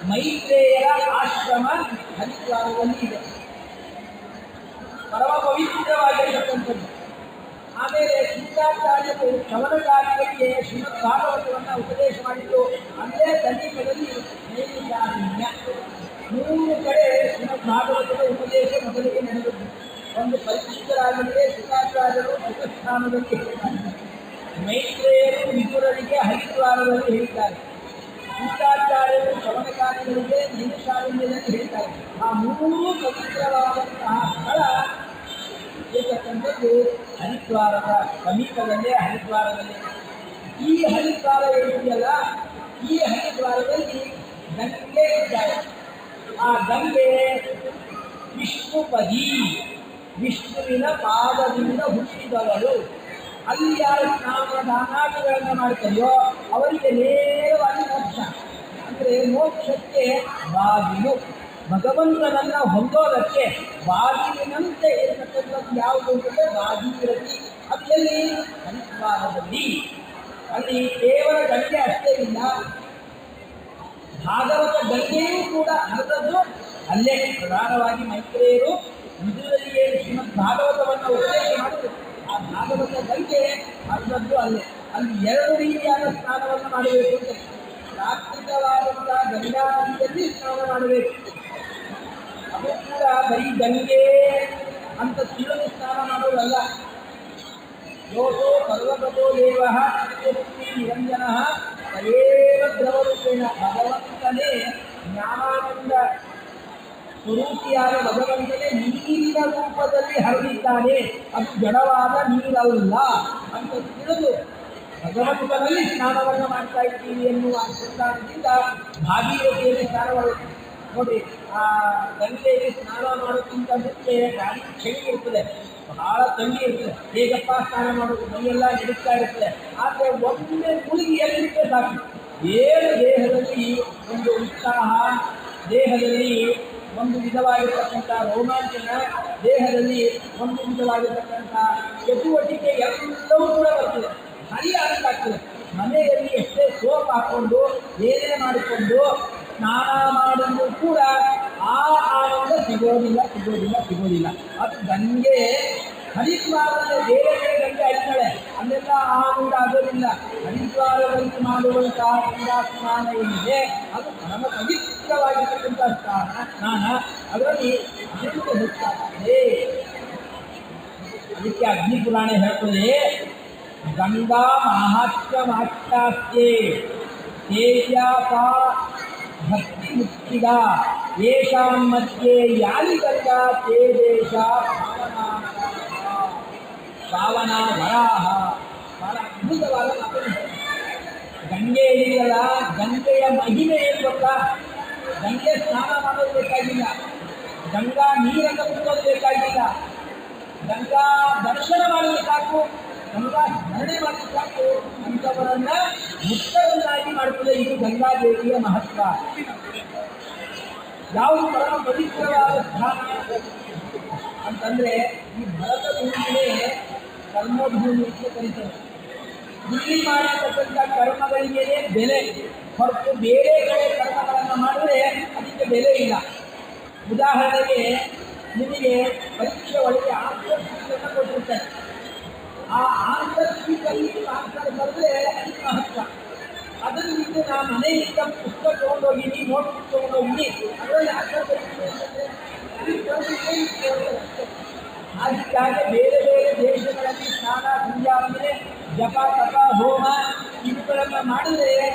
ಮೈತ್ರೇಯರ ಆಶ್ರಮ ಹರಿದ್ವಾರದಲ್ಲಿ ಇದೆ. ಪರಮ ಪವಿತ್ರವಾಗಿರತಕ್ಕಂಥದ್ದು. ಆಮೇಲೆ ಶುಕಾಚಾರ್ಯರು ಶ್ರವಣಕಾರಿಗಳಿಗೆ ಶ್ರೀಮದ್ ಭಾಗವತವನ್ನು ಉಪದೇಶ ಮಾಡಿದ್ದು ಅಲ್ಲೇ ಸಮೀಪದಲ್ಲಿ ನೈಮಿಷಾರಣ್ಯ. 3 ಕಡೆ ಶ್ರೀಮದ್ ಭಾಗವತದ ಉಪದೇಶ ಮೊದಲಿಗೆ ನಡೆದದ್ದು. ಒಂದು ಪರೀಕ್ಷಿತರಾಗಲಿಗೆ ಶುಕಾಚಾರ್ಯರು ಶುಕಸ್ಥಾನದಲ್ಲಿ ಹೇಳಿದ್ದಾರೆ. ಮೈತ್ರೇಯರು ವಿದುರರಿಗೆ ಹರಿದ್ವಾರದಲ್ಲಿ ಹೇಳಿದ್ದಾರೆ. ಶುಕಾಚಾರ್ಯರು ಶ್ರವಣಕಾರಿಗಳಿಗೆ ನೈಮಿಷಾರಣ್ಯದಲ್ಲಿ ಹೇಳ್ತಾರೆ. ಆ 3 ಪವಿತ್ರವಾದಂತಹ ಸ್ಥಳ ಇರತಕ್ಕಂಥದ್ದು ಹರಿದ್ವಾರದ ಸಮೀಪದಲ್ಲೇ ಹರಿದ್ವಾರದಲ್ಲಿ. ಈ ಹರಿದ್ವಾರ ಏನಿದೆಯಲ್ಲ, ಈ ಹರಿದ್ವಾರದಲ್ಲಿ ಗಂಗೆ ಇದ್ದಾರೆ. ಆ ಗಂಗೆ ವಿಷ್ಣುಪದಿ, ವಿಷ್ಣುವಿನ ಪಾದದಿಂದ ಹುಟ್ಟಿದವರು. ಅಲ್ಲಿ ಯಾರು ಸ್ನಾನ ದಾನಾದಿಗಳನ್ನು ಮಾಡ್ತಾರೆಯೋ ಅವರಿಗೆ ನೇರವಾಗಿ ಮೋಕ್ಷ. ಅಂದರೆ ಮೋಕ್ಷಕ್ಕೆ ಬಾಗಿಲು, ಭಗವಂತನನ್ನು ಹೊಂದೋದಕ್ಕೆ ಬಾಗಿಲಿನಂತೆ ಇರತಕ್ಕಂಥದ್ದು ಯಾವುದು ಅಂದರೆ ಬಾಗೀರಥಿ. ಅದು ಎಲ್ಲಿ? ಹರಿದ್ವಾರದಲ್ಲಿ. ಅಲ್ಲಿ ಕೇವಲ ಗಂಗೆ ಅಷ್ಟೇ ಇಲ್ಲ, ಭಾಗವತ ಗಂಗೆಯೂ ಕೂಡ ಹರಿದದ್ದು ಅಲ್ಲೇ. ಪ್ರಧಾನವಾಗಿ ಮೈತ್ರೇಯರು ವಿದುರರಿಗೆ ಶ್ರೀಮದ್ ಭಾಗವತವನ್ನು ಉಪದೇಶ ಮಾಡಿದರು. ಆ ಭಾಗವತ ಗಂಗೆ ಹರಿದದ್ದು ಅಲ್ಲೇ. ಅಲ್ಲಿ 2 ರೀತಿಯಾದ ಸ್ನಾನವನ್ನು ಮಾಡಬೇಕು ಅಂತ. ಪ್ರಾಕೃತಿಕವಾದಂಥ ಗಂಗಾ ನದಿಯಲ್ಲಿ ಸ್ನಾನ ಮಾಡಬೇಕು. ಅದು ಕೂಡ ಬರೀ ಗಂಗೆ ಅಂತ ತಿಳಿದು ಸ್ನಾನ ಮಾಡೋದಲ್ಲ. ಯೋಗೋ ಸರ್ವಗತೋ ದೇವ ನಿರಂಜನ ತದೇವ ದ್ರವರೂಪೇಣ. ಭಗವಂತನೇ ಜ್ಞಾನಾನಂದ ಸ್ವರೂಪಿಯಾದ ಭಗವಂತನೇ ನೀರಿನ ರೂಪದಲ್ಲಿ ಹರಿದಿದ್ದಾನೆ. ಅದು ಜಡವಾದ ನೀರಲ್ಲ ಅಂತ ತಿಳಿದು ಭಗವಂತನಲ್ಲಿ ಸ್ನಾನವನ್ನು ಮಾಡ್ತಾ ಇದ್ದೀವಿ ಎನ್ನುವ ಅನುಸಂಧಾನದಿಂದ ಭಾಗೀರಥಿಯಲ್ಲಿ ಸ್ನಾನ ಮಾಡಬೇಕು. ನೋಡಿ, ಆ ಗಂಗೆಯಲ್ಲಿ ಸ್ನಾನ ಮಾಡೋಕ್ಕಿಂತ ಮುಂಚೆ ಗಾಳಿ ಚಳಿ ಇರ್ತದೆ, ಬಹಳ ಥಂಡಿ ಇರ್ತದೆ. ಹೇಗಪ್ಪ ಸ್ನಾನ ಮಾಡೋದು? ಮೈಯೆಲ್ಲ ನಡೀತಾ ಇರ್ತದೆ. ಆದರೆ ಒಮ್ಮೆ ಮುಳುಗಿ ಎಲ್ಲಿರುತ್ತೆ ಸಾಕು, ಏನು ದೇಹದಲ್ಲಿ ಒಂದು ಉತ್ಸಾಹ, ದೇಹದಲ್ಲಿ ಒಂದು ವಿಧವಾಗಿರ್ತಕ್ಕಂಥ ರೋಮಾಂಚನ, ದೇಹದಲ್ಲಿ ಒಂದು ವಿಧವಾಗಿರ್ತಕ್ಕಂಥ ಚಟುವಟಿಕೆ ಎಲ್ಲವೂ ಕೂಡ ಬರ್ತದೆ. ಹರಿ ಆಗ್ತದೆ. ಮನೆಯಲ್ಲಿ ಎಷ್ಟೇ ಸೋಪ್ ಹಾಕ್ಕೊಂಡು ಏನೇ ಮಾಡಿಕೊಂಡು ಸ್ನಾನ ಮಾಡಿದ್ರು ಕೂಡ ಆ ಆನಂದ ಸಿಗೋದಿಲ್ಲ. ಅದು ಗಂಗೆ ಹರಿದ್ವಾರದಲ್ಲಿ ಬೇರೆ ಬೇರೆ ಗಂಗೆ ಹರಿತಾಳೆ, ಅಲ್ಲೆಲ್ಲ ಆನಂದ ಆಗೋದಿಲ್ಲ. ಹರಿದ್ವಾರದಲ್ಲಿ ಮಾಡುವಂತಹ ಗಂಗಾ ಸ್ನಾನ ಏನಿದೆ ಅದು ಪರಮ ಪವಿತ್ರವಾಗಿರ್ತಕ್ಕಂಥ ಸ್ನಾನ. ಅದರಲ್ಲಿ ಅತ್ಯಂತ ಹೆಚ್ಚಾಗ್ತದೆ. ಅದಕ್ಕೆ ಅಗ್ನಿ ಪುರಾಣ ಹೇಳ್ತದೆ, ಗಂಗಾ ಮಹಾತ್ಮ್ಯ ಮಾಚ್ಯಾಸ್ಯೆ ಭಕ್ತಿ ಮುಕ್ತಿದ ಯೇಷಾಂ ಮಧ್ಯೆ ಯಾಲಿ ಗಂಗಾ ತೇ ದೇಶ ಪಾವನ ವರಾಹ. ಬಹಳ ಅದ್ಭುತವಾದ ಮಾತು. ಗಂಗೆ ಇದೆಯಲ್ಲ, ಗಂಗೆಯ ಮಹಿಮೆ ಏನು ಗೊತ್ತಾ? ಗಂಗೆ ಸ್ನಾನ ಮಾಡೋದು ಬೇಕಾಗಿಲ್ಲ, ಗಂಗಾ ನೀರನ್ನು ಕುಡಿಯೋದು ಬೇಕಾಗಿಲ್ಲ, ಗಂಗಾ ದರ್ಶನ ಮಾಡಲು ಸಾಕು, ಗಂಗಾ ಸ್ಮರಣೆ ಮಾಡಲು ಸಾಕು, ಅಂಥವರನ್ನ ಮುಕ್ತರನ್ನಾಗಿ ಮಾಡುತ್ತದೆ. ಇದು ಗಂಗಾದೇವಿಯ ಮಹತ್ವ. ಯಾವುದು ಪರಮ ಪವಿತ್ರವಾದ ಸ್ಥಾನ ಅಂತಂದರೆ ಈ ಭರತ ಭೂಮಿಯೇ ಕರ್ಮಭೂಮಿ ಅಂತ ಕರೀತಾರೆ. ಇಲ್ಲಿ ಮಾಡತಕ್ಕಂಥ ಕರ್ಮಗಳಿಗೆ ಬೆಲೆ ಹೊರತು ಬೇರೆ ಕಡೆ ಕರ್ಮಗಳನ್ನು ಮಾಡಿದ್ರೆ ಅದಕ್ಕೆ ಬೆಲೆ ಇಲ್ಲ. ಉದಾಹರಣೆಗೆ ನಿಮಗೆ ಪರೀಕ್ಷೆ ಒಳಗೆ ಆನ್ಸರ್ ಶೀಟನ್ನು ಕೊಟ್ಟಿರ್ತಾರೆ. ಆ ಆನ್ಸರ್ ಶೀಟಲ್ಲಿ ಆನ್ಸರ್ ಬರೆದ್ರೆ ಅದಕ್ಕೆ ಮಹತ್ವ. ಅದನ್ನು ಬಿಟ್ಟು ನಾನು ಮನೆಯಿಂದ ಪುಸ್ತಕ ತೊಗೊಂಡೋಗಿನಿ, ನೋಟ್ಬುಕ್ ತೊಗೊಂಡೋಗಿನಿ, ಅದರಲ್ಲಿ ಆನ್ಸರ್ ಅದಕ್ಕಾಗಿ ಬೇರೆ ಬೇರೆ ದೇಶಗಳಲ್ಲಿ ಸ್ನಾನ ಸಂಧ್ಯಾವಂದನೆ ಜಪ ತಪ ಹೋಮ ಇವುಗಳನ್ನು ಮಾಡಿದರೆ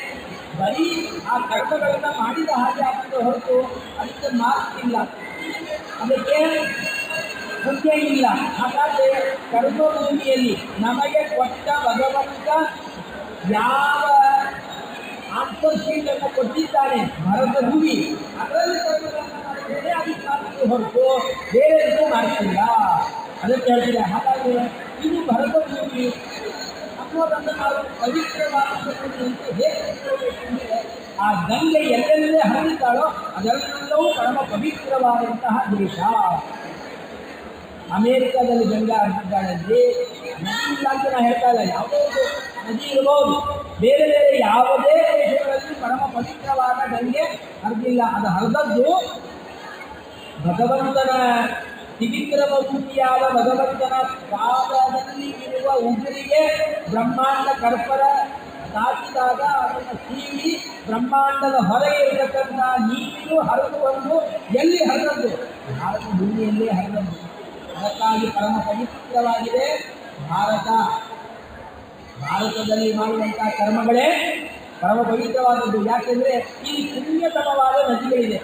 ಬರೀ ಆ ಕರ್ಮಗಳನ್ನು ಮಾಡಿದ ಹಾಗೆ ಆಗ್ತದೆ ಹೊರತು ಅದಕ್ಕೆ ಮಾರ್ಕ್ಸ್ ಇಲ್ಲ, ಅದಕ್ಕೆ ಪುಣ್ಯ ಇಲ್ಲ. ಹಾಗಾದರೆ ಕರ್ಮಭೂಮಿಯಲ್ಲಿ ನಮಗೆ ಕೊಟ್ಟ ಭಗವಂತ ಯಾವ ಆನ್ಸರ್ ಶೀಟನ್ನು ಕೊಟ್ಟಿದ್ದಾನೆ ಭರತ ಭೂಮಿ, ಅದರಲ್ಲಿ ಕರ್ಮಗಳನ್ನು ಮಾಡಿದರೆ ಅದಕ್ಕೆ ಮಾರ್ಕ್ಸ್ ಹೊರತು ಬೇರೆ ರೀತಿ ಮಾಡ್ತಿಲ್ಲ. ಅದಕ್ಕೆ ಹೇಳ್ತಿಲ್ಲ. ಹಾಗಾಗಿ ಇದು ಭರತ ಭೂಮಿ ಅನ್ನೋದನ್ನು ನಾವು ಪವಿತ್ರವಾದದ್ದು ಹೇಗೆ ತಿಳ್ಕೊಳ್ಬೇಕೆಂದರೆ ಆ ಗಂಗೆ ಎಲ್ಲೆಲ್ಲೇ ಹರಿತಾಳೋ ಅದೆಲ್ಲವೂ ಪರಮ ಪವಿತ್ರವಾದಂತಹ ದೇಶ. ಅಮೇರಿಕಾದಲ್ಲಿ ಗಂಗಾ ಹರಿದ್ದಾಳಲ್ಲಿ ನದಿ ಇಲ್ಲ ಅಂತ ನಾನು ಹೇಳ್ತಾ ಇಲ್ಲ, ಯಾವುದೋ ನದಿ ಇರ್ಬೋದು. ಬೇರೆ ಬೇರೆ ಯಾವುದೇ ದೇಶಗಳಲ್ಲಿ ಪರಮ ಪವಿತ್ರವಾದ ಗಂಗೆ ಹರಿದಿಲ್ಲ. ಅದು ಹರಿದದ್ದು ಭಗವಂತನ ತ್ರಿವಿಕ್ರಮ ರೂಪಿಯಾದ ಭಗವಂತನ ಪಾದದಲ್ಲಿ ಇರುವ ಉಗುರಿಗೆ ಬ್ರಹ್ಮಾಂಡ ಕರ್ಪರ ತಾಕಿದಾಗ ಅದನ್ನು ಸೀಳಿ ಬ್ರಹ್ಮಾಂಡದ ಹೊರಗೆ ಇರತಕ್ಕಂಥ ನೀರು ಹರಿದು ಬಂದು ಎಲ್ಲಿ ಹರಿದದ್ದು? ಭಾರತ ಭೂಮಿಯಲ್ಲೇ ಹರಿದದ್ದು. ಅದಕ್ಕಾಗಿ ಪರಮ ಪವಿತ್ರವಾಗಿದೆ ಭಾರತ. ಭಾರತದಲ್ಲಿ ಮಾಡುವಂಥ ಕರ್ಮಗಳೇ ಪರಮ ಪವಿತ್ರವಾದದ್ದು. ಯಾಕೆಂದರೆ ಇಲ್ಲಿ ಪುಣ್ಯತಮವಾದ ನದಿಗಳಿದೆ.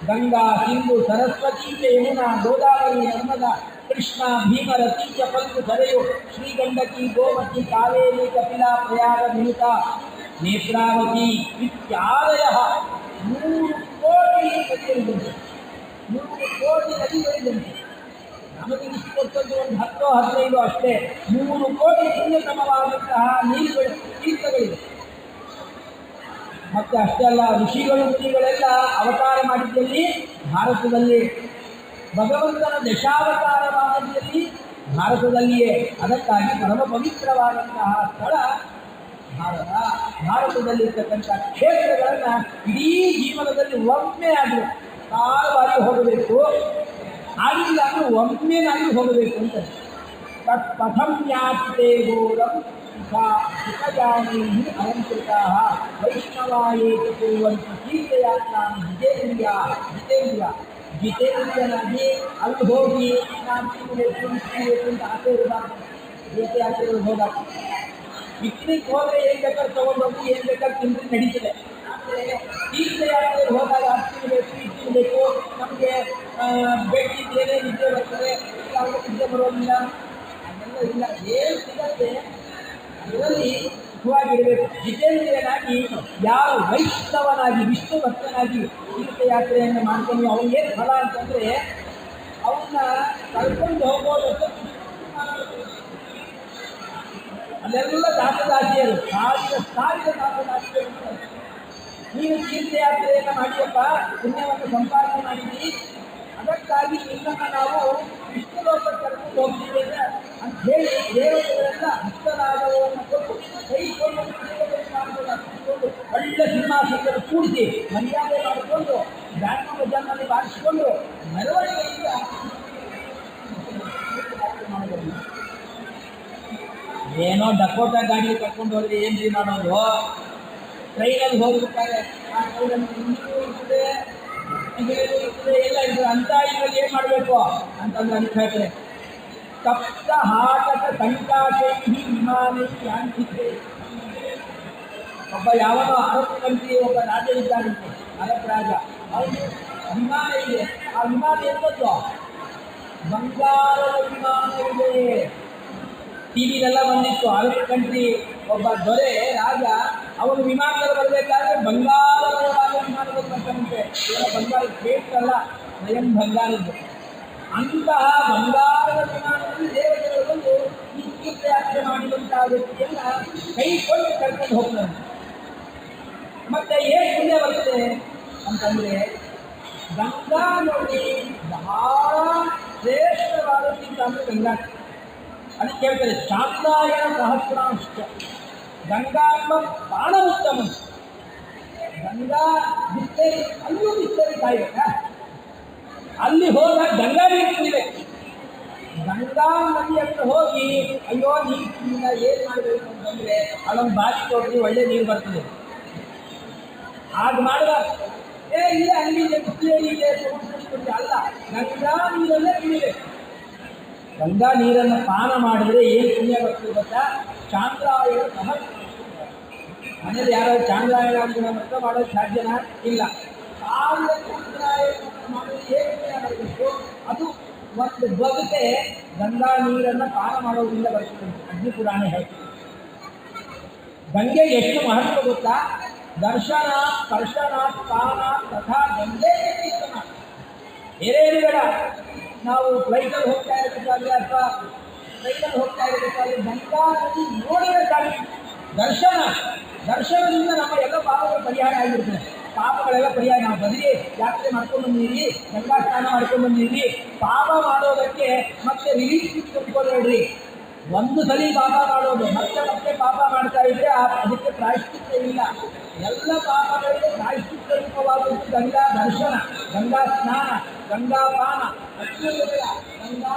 ಗಂಗಾ, ಸಿಂಧು, ಸರಸ್ವತಿ, ಯಮುನಾ, ಗೋದಾವರಿ, ನರ್ಮದಾ, ಕೃಷ್ಣ, ಭೀಮರತಿ, ಪಲ್ಗು, ಸರೆಯು, ಶ್ರೀಗಂಡಕಿ, ಗೋಮತಿ, ಕಾವೇರಿ, ಕಪಿಲಾ, ಪ್ರಯಾಗ, ಮಿಹಿತ, ನೇತ್ರಾವತಿ ಇತ್ಯಾದಯ 3 ಕೋಟಿ ನದಿಗಳಿವೆ. 3 ಕೋಟಿ ನದಿಗಳಿವೆ. ನಮಗೆ ಇಷ್ಟು ಕೊಟ್ಟದ್ದು ಒಂದು 10-15 ಅಷ್ಟೇ. 3 ಕೋಟಿ ಪುಣ್ಯತಮವಾದಂತಹ ನೀರುಗಳು, ತೀರ್ಥಗಳಿವೆ. ಮತ್ತು ಅಷ್ಟೇ ಅಲ್ಲ, ಋಷಿಗಳು ಮುನಿಗಳೆಲ್ಲ ಅವತಾರ ಮಾಡಿದ್ದಲ್ಲಿ ಭಾರತದಲ್ಲಿ, ಭಗವಂತನ ದಶಾವತಾರವಾದಲ್ಲಿ ಭಾರತದಲ್ಲಿಯೇ. ಅದಕ್ಕಾಗಿ ಪರಮ ಪವಿತ್ರವಾದಂತಹ ಸ್ಥಳ ಭಾರತ. ಭಾರತದಲ್ಲಿರ್ತಕ್ಕಂಥ ಕ್ಷೇತ್ರಗಳನ್ನು ಇಡೀ ಜೀವನದಲ್ಲಿ ಒಮ್ಮೆ ಆಗಲಿ ಕಾಲವಾಗಿ ಹೋಗಬೇಕು, ಆಗಿಲ್ಲ ಅಂದರೆ ಒಮ್ಮೆನಾಗಿ ಹೋಗಬೇಕು ಅಂತ. ತತ್ ಪಥಂ ಯಾಚಿತೆ ಘೋರಂ ಸುಖಜಾನಿ ಅಲಂಕೃತಾ ವೈಷ್ಣವಾಯೇತು ಕುರ್ವಂತು ತೀರ್ಥಯಾತ್ರಾಂ ಜಿತೇಂದ್ರಿಯನಾಗಿ ಅಲ್ಲಿ ಹೋಗಿ ನಾನು ತಿನ್ನಬೇಕು ಅಂತ ಆಸೆ ಇರಬಾರ್ದು. ತೀರ್ಥಯಾತ್ರೆಗಳು ಹೋದಾಗ ಪಿಕ್ನಿಕ್ ಹೋದರೆ ಏನು ಬೇಕಾದ್ರೆ ತೊಗೊಂಡೋಗಿ ಏನು ಬೇಕಾದ್ರೆ ತಿಂದ್ರೆ ನಡೀತದೆ. ಆದರೆ ತೀರ್ಥಯಾತ್ರೆಗೆ ಹೋದಾಗ ಅದು ತಿನ್ನಬೇಕು ಇದು ತಿನ್ನಬೇಕು, ನಮಗೆ ಬೇಕಿದ್ದೇನೆ ನಿದ್ದೆ ಬರ್ತದೆ, ಯಾವುದೇ ನಿದ್ದೆ ಬರೋದಿಲ್ಲ, ಅದೆಲ್ಲ ಇಲ್ಲ. ಏನು ಸಿಗತ್ತೆ ಅದರಲ್ಲಿ ಸುಖವಾಗಿರಬೇಕು. ಜಿತೇಂದ್ರಿಯನಾಗಿ ಯಾವ ವೈಷ್ಣವನಾಗಿ ವಿಷ್ಣು ಭಕ್ತನಾಗಿ ತೀರ್ಥಯಾತ್ರೆಯನ್ನು ಮಾಡ್ಕೊಂಡು ಅವನಿಗೇನು ಫಲ ಅಂತಂದರೆ ಅವನ್ನ ಕಳ್ಕೊಂಡು ಹೋಗೋದಕ್ಕೆ ಅಲ್ಲೆಲ್ಲ ದಾಸದಾಸಿಯರು, ಸಾವಿರ ದಾಸದಾಸಿಯರು. ನೀನು ತೀರ್ಥಯಾತ್ರೆಯನ್ನು ಮಾಡಿಯಪ್ಪ, ಪುಣ್ಯವನ್ನು ಸಂಪಾದನೆ ಮಾಡಿದ್ವಿ, ಅದಕ್ಕಾಗಿ ನಿನ್ನನ್ನು ನಾವು ವಿಷ್ಣು ಲೋಕಕ್ಕೆ ಕರ್ಕೊಂಡು ಹೋಗ್ತಿದ್ದೇವೆ ಅಂತ ಹೇಳಿ ದೇವತೆಗಳೆಲ್ಲ ಹಸ್ತರಾಗವನ್ನು ಕೊಟ್ಟು ಕೈಕೊಂಡು ಒಳ್ಳೆ ಸಿಂಹಾಸನದಲ್ಲಿ ಕೂಡಿಸಿ ಮರ್ಯಾದೆ ಮಾಡಿಕೊಂಡು ಬ್ಯಾಟ್ನ ಜನ್ಮಲ್ಲಿ ಬಾರಿಸಿಕೊಂಡು ಮೆರವಣಿಗೆಯಿಂದ ಮಾಡಬಹುದು. ಏನೋ ಡಕೋಟಾ ಗಾಡಿ ಕರ್ಕೊಂಡು ಹೋದ್ರೆ ಏನ್ರಿ ಮಾಡೋದು? ಟ್ರೈನಲ್ಲಿ ಹೋಗ್ಬೇಕಾದ್ರೆ ಆ ಟ್ರೈನಲ್ಲಿ ನೀರು ಇರ್ತದೆ, ನೀರು ಇರ್ತದೆ, ಎಲ್ಲ ಇರ್ತದೆ. ಅಂತ ಇದರಲ್ಲಿ ಏನು ಮಾಡಬೇಕು ಅಂತಂದ್ರೆ ಅಂತ ಹೇಳ್ತಾರೆ, ಸಪ್ತ ಹಾಟಕ ಸಂಕಾಶೈ ವಿಮಾನೈ ಯಾಂತ್ರಿಕೆ. ಒಬ್ಬ ಯಾವನೋ 60 ಗಂಟೆ ಒಬ್ಬ ರಾಜ ಇದ್ದಾನಂತೆ. ಅರಬ್ ರಾಜ. ಅವನು ವಿಮಾನ ಇದೆ, ಆ ವಿಮಾನ ಎಂಥದ್ದು? ಬಂಗಾರದ ವಿಮಾನ ಇದೆ. ಟಿವಿಲೆಲ್ಲ ಬಂದಿತ್ತು. ಅರಬ್ ಕಂಟ್ರಿ ಒಬ್ಬ ದೊರೆ ರಾಜ, ಅವನು ವಿಮಾನದಲ್ಲಿ ಬರಬೇಕಾದ್ರೆ ಬಂಗಾರಮಯವಾದ ವಿಮಾನದಲ್ಲಿ ಬರ್ತಾನಂತೆ. ಇವರ ಬಂಗಾರ ಬೇಕಲ್ಲ, ಸ್ವಯಂ ಬಂಗಾರದ್ದು. ಅಂತಹ ಬಂಗಾರದ ವಿಮಾನದಲ್ಲಿ ದೇವತೆಗಳು ಬಂದು ಈ ತೀರ್ಥಯಾತ್ರೆ ಮಾಡಿದಂತಹ ವ್ಯಕ್ತಿಯನ್ನ ಕೈಕೊಂಡು ಕರ್ಕೊಂಡು ಹೋಗ್ತಾನೆ. ಮತ್ತೆ ಏನು ಪುಣ್ಯ ಬರ್ತದೆ ಅಂತಂದ್ರೆ, ಗಂಗಾ ನೋಡಿ ಬಹಳ ಶ್ರೇಷ್ಠವಾದ ತೀರ್ಥ ಅಂದರೆ ಗಂಗಾ. ಅದಕ್ಕೆ ಕೇಳ್ತಾರೆ ಚಾಂದ್ರಾಯಣ ಸಹಸ್ರಾಂಶ ಗಂಗಾತ್ಮ ಪ್ರಾಣೋತ್ತಮ. ಗಂಗಾ ಬಿಸ್ತೇರಿ, ಅಲ್ಲೂ ಬಿಸ್ತೇರಿ ಕಾಯ್ಬೇಕಾ? ಅಲ್ಲಿ ಹೋದ ಗಂಗಾ ನೀರು ಕುಡಿಬೇಕು. ಗಂಗಾ ನದಿ ಹತ್ರ ಹೋಗಿ ಅಯ್ಯೋ ನೀರಿನ ಏನು ಮಾಡಬೇಕು ಅಂತಂದರೆ ಅಲ್ಲೊಂದು ಬಾಕಿ ಕೊಡ್ರಿ, ಒಳ್ಳೆ ನೀರು ಬರ್ತದೆ. ಆಗ ಮಾಡಬಾರ್ದು. ಇಲ್ಲ ಅಲ್ಲಿದೆ ಕುಡಿಯಲಿ ಇದೆ ಅಲ್ಲ, ಗಂಗಾ ನೀರಲ್ಲೇ ಕುಡಿಬೇಕು. ಗಂಗಾ ನೀರನ್ನು ಪಾನ ಮಾಡಿದ್ರೆ ಏನು ಪುಣ್ಯ ಬರ್ತದೆ ಗೊತ್ತಾ? ಚಾಂದ್ರಾಯಣ ಸಹಸ್ರ. ಮನೇಲಿ ಯಾರಾದ್ರು ಚಾಂದ್ರಾಯಣ ಅಂತ ವ್ರತ ಮಾಡೋದು ಸಾಧ್ಯನಾ? ಇಲ್ಲ. ಚಾಂದ್ರಾಯಣ ಮಾಡೋದು ಹೇಗೆ ಪುಣ್ಯ ಮಾಡಬೇಕು? ಅದು ಒಂದು ಬದುಕೆ ಗಂಗಾ ನೀರನ್ನು ಪಾನ ಮಾಡೋದ್ರಿಂದ ಬರ್ತದೆ. ಅಗ್ನಿ ಪುರಾಣ ಹೇಳ್ತದೆ. ಗಂಗೆಗೆ ಎಷ್ಟು ಮಹತ್ವ ಗೊತ್ತಾ? ದರ್ಶನ ಸ್ಪರ್ಶನ ಪಾನ ತಥಾ ಗಂಗೆ ಕೀರ್ತನ. ಬೇರೇನು ಬೇಡ. ನಾವು ಫ್ಲೈಟಲ್ಲಿ ಹೋಗ್ತಾ ಇರಬೇಕಾದ್ರೆ ಅಥವಾ ಟ್ರೈನಲ್ಲಿ ಹೋಗ್ತಾ ಇರಬೇಕಾದ್ರೆ ಗಂಗಾ ನದಿ ನೋಡಬೇಕಾಗಿ ದರ್ಶನದಿಂದ ನಮ್ಮ ಎಲ್ಲ ಪಾಪಗಳ ಪರಿಹಾರ ಆಗಿರ್ತದೆ. ಪಾಪಗಳೆಲ್ಲ ಪರಿಹಾರ. ನಾವು ಬದಲಿ ಯಾತ್ರೆ ಮಾಡ್ಕೊಂಡು ಬಂದಿರಿ, ಗಂಗಾ ಸ್ನಾನ ಮಾಡ್ಕೊಂಡು ಬಂದಿರಿ. ಪಾಪ ಮಾಡೋದಕ್ಕೆ ಮತ್ತೆ ರಿಲೀಫ್ ಕೊಟ್ಕೊಳ್ಬೇಡ್ರಿ. ಒಂದು ಸಲ ಪಾಪ ಮಾಡೋದು, ಮತ್ತೆ ಪಾಪ ಮಾಡ್ತಾ ಇದ್ರೆ ಅದಕ್ಕೆ ಪ್ರಾಯಶ್ಚಿತ್ತ ಇಲ್ಲ. ಎಲ್ಲ ಪಾಪಗಳಿಗೆ ಪ್ರಾಯಶ್ಚಿತ್ತ ರೂಪವಾದದ್ದು ಗಂಗಾ ದರ್ಶನ, ಗಂಗಾ ಸ್ನಾನ, ಗಂಗಾ ಪಾನ, ಅತ್ಯುತ್ತಮ ಗಂಗಾ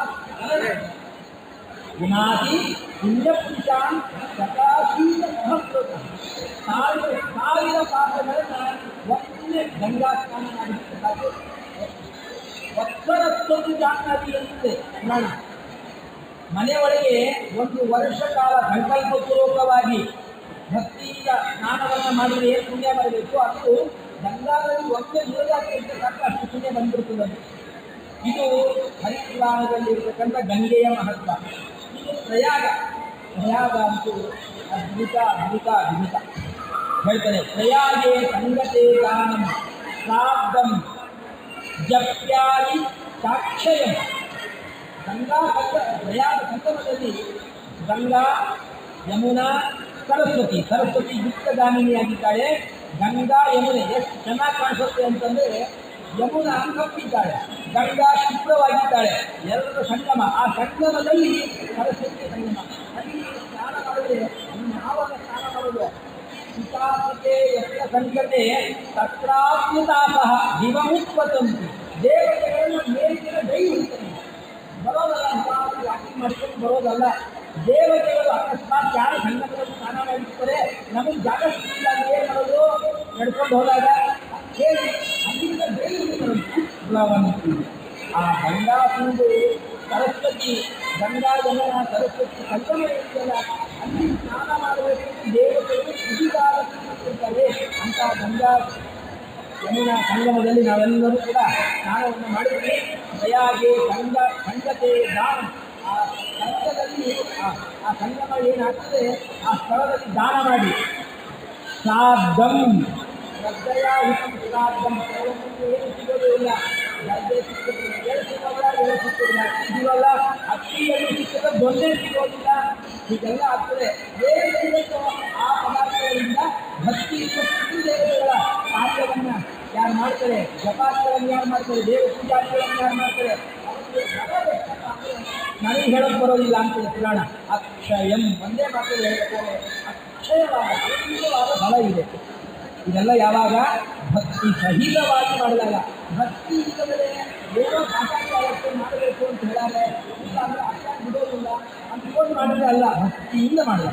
ಗುಣಾದಿ ಪುಣ್ಯಪುರುಷಾನ್ ಸದಾಶೀಲ ಮಹತ್ವದ ಸಾವಿರ ಪಾಪಗಳನ್ನು ಒಮ್ಮೆ ಗಂಗಾ ಸ್ನಾನ ಮಾಡಿಸಬೇಕಾದ್ರೆ ಒತ್ತರತ್ತೊಂದು ಜಾಹ್ನವಿ ಎಂದಿದೆ ಪುರಾಣ. ಮನೆಯೊಳಗೆ ಒಂದು ವರ್ಷ ಕಾಲ ಸಂಕಲ್ಪಪೂರ್ವಕವಾಗಿ ಭಕ್ತಿಯಿಂದ ಸ್ನಾನವನ್ನು ಮಾಡಿದರೆ ಏನು ಪುಣ್ಯ ಬರಬೇಕು? ಅದು ಗಂಗಾದಲ್ಲಿ ಒಮ್ಮೆ ಮುಳುಗಾಕಿದ್ರೆ ಸಾಕು, ಅಷ್ಟು ಪುಣ್ಯ ಬಂದಿರ್ತದೆ. ಇದು ಹರಿಪುರಾಣದಲ್ಲಿರ್ತಕ್ಕಂಥ ಗಂಗೆಯ ಮಹತ್ವ. ಇದು ಪ್ರಯಾಗ ಅಂತೂ ಅದ್ಭುತ ಹೇಳ್ತಾರೆ. ಪ್ರಯಾಗೇ ಸಂಗತೆ ದಾನಂ ಶ್ರಾದ್ದಂ ಜಪ್ಯಾದಿ ಸಾಕ್ಷಯಂ. ಗಂಗಾ ಪ್ರಯಾಗ ಸಂಗಮದಲ್ಲಿ ಗಂಗಾ, ಯಮುನಾ, ಸರಸ್ವತಿ ಯುಕ್ತಗಾಮಿನಿಯಾಗಿದ್ದಾಳೆ. ಗಂಗಾ ಯಮುನೆ ಎಷ್ಟು ಚೆನ್ನಾಗಿ ಕಾಣಿಸುತ್ತೆ ಅಂತಂದರೆ, ಯಮುನಾ ಕಪ್ಪಿದ್ದಾಳೆ, ಗಂಗಾ ಶುಭ್ರವಾಗಿದ್ದಾಳೆ. ಎಲ್ಲರ ಸಂಗಮ. ಆ ಸಂಗಮದಲ್ಲಿ ಸರಸ್ವತಿ ಸಂಗಮ. ಅಲ್ಲಿ ಸ್ನಾನ ಮಾಡಿದ್ರೆ ಯಾವಾಗ ಸ್ನಾನ ಮಾಡೋದು? ವಿಕಾಸತೆ ಎಷ್ಟ ಸಂಕತೆ ತತ್ರಾಪ್ಯುತಾಸಹ ದಿವಮುತ್ಪತಂತಿ. ದೇವತೆಗಳನ್ನು ಮೇಲಿನ ದೈ ಹುಡುಕ್ತಾರೆ. ಬರೋದಲ್ಲ, ವಾಕಿಂಗ್ ಮಾಡ್ಕೊಂಡು ಬರೋದಲ್ಲ. ದೇವತೆಗಳು ಅಕಸ್ಮಾತ್ ಯಾರು ಸಂಗಮದಲ್ಲಿ ಸ್ನಾನ ಮಾಡಿರ್ತಾರೆ, ನಮಗೆ ಜಾಗ ಸಿಕ್ಕಿಲ್ಲ, ಏನು ಮಾಡೋದು? ನಡ್ಕೊಂಡು ಹೋದಾಗ ಹೇಳಿ ಅಲ್ಲಿಂದ ಆ ಗಂಗಾ ತುಂಡು ಸರಸ್ವತಿ, ಗಂಗಾ ಯಮುನಾ ಸರಸ್ವತಿ ಸಂಗಮ ಇರ್ತಲ್ಲ, ಅಲ್ಲಿ ಸ್ನಾನ ಮಾಡಬೇಕು. ದೇವತೆಗಳು ಸುದಿಗಾಲಕ್ಕಿರ್ತಾರೆ. ಅಂತ ಗಂಗಾ ಯಮುನಾ ಸಂಗಮದಲ್ಲಿ ನಾವೆಲ್ಲರೂ ಕೂಡ ಸ್ನಾನವನ್ನು ಮಾಡಿದ್ವಿ. ದಯಾಗೆ ಸಂಗತೆ ದಾನ. ಆ ಸಂಘದಲ್ಲಿ ಆ ಸಂಗಮ ಏನಾಗ್ತದೆ, ಆ ಸ್ಥಳದಲ್ಲಿ ದಾನ ಮಾಡಿ. ಶ್ರಾದ್ದಂ ಶ್ರದ್ಧೆಯ ಶ್ರಾದ್ದಂ. ಏನು ಸಿಗೋದು ಇಲ್ಲ. ಗದ್ದೆ ಸಿಕ್ಕುತ್ತಿಲ್ಲ, ಎಳೆ ಸಿಕ್ಕೋದಿಲ್ಲ. ಇದೀವಲ್ಲ, ಅಕ್ಕಿಯಲ್ಲಿ ಸಿಕ್ಕದ ದೊನ್ನೆ ಸಿಗೋದಿಲ್ಲ. ಹೀಗೆಲ್ಲ ಆಗ್ತದೆ. ದೇವತೆಗಳು ಆ ಪದಾರ್ಥಗಳಿಂದ ಭಕ್ತಿಯಿಂದ ದೇವತೆಗಳ ಕಾರ್ಯವನ್ನು ಯಾರು ಮಾಡ್ತಾರೆ, ಜಪಾತ್ಗಳನ್ನು ಯಾರು ಮಾಡ್ತಾರೆ, ದೇವ ಪೂಜಾಗಳನ್ನು ಯಾರು ಮಾಡ್ತಾರೆ, ನನಗೆ ಹೇಳೋಕ್ಕೆ ಬರೋದಿಲ್ಲ ಅಂತೇಳಿ ಪುರಾಣ. ಅಕ್ಷಯಂ ಒಂದೇ ಮಾತು ಹೇಳಬೇಕು, ಅಕ್ಷಯವಾದ ಅನಂತವಾದ ಫಲ ಇದೆ. ಇದೆಲ್ಲ ಯಾವಾಗ ಭಕ್ತಿ ಸಹಿತವಾಗಿ ಮಾಡಿದಾಗ. ಭಕ್ತಿ ಇಲ್ಲದೆ ಏನೋ ಸಾಕಾಗಕ್ಕೆ ಮಾಡಬೇಕು ಅಂತ ಹೇಳಿದ್ರೆ ಇಲ್ಲ ಅಂದರೆ ಅರ್ಥ ಬಿಡೋದಿಲ್ಲ ಅಂದ್ಕೊಂಡು ಮಾಡಿದ್ರೆ ಅಲ್ಲ, ಭಕ್ತಿಯಿಂದ ಮಾಡಲ್ಲ.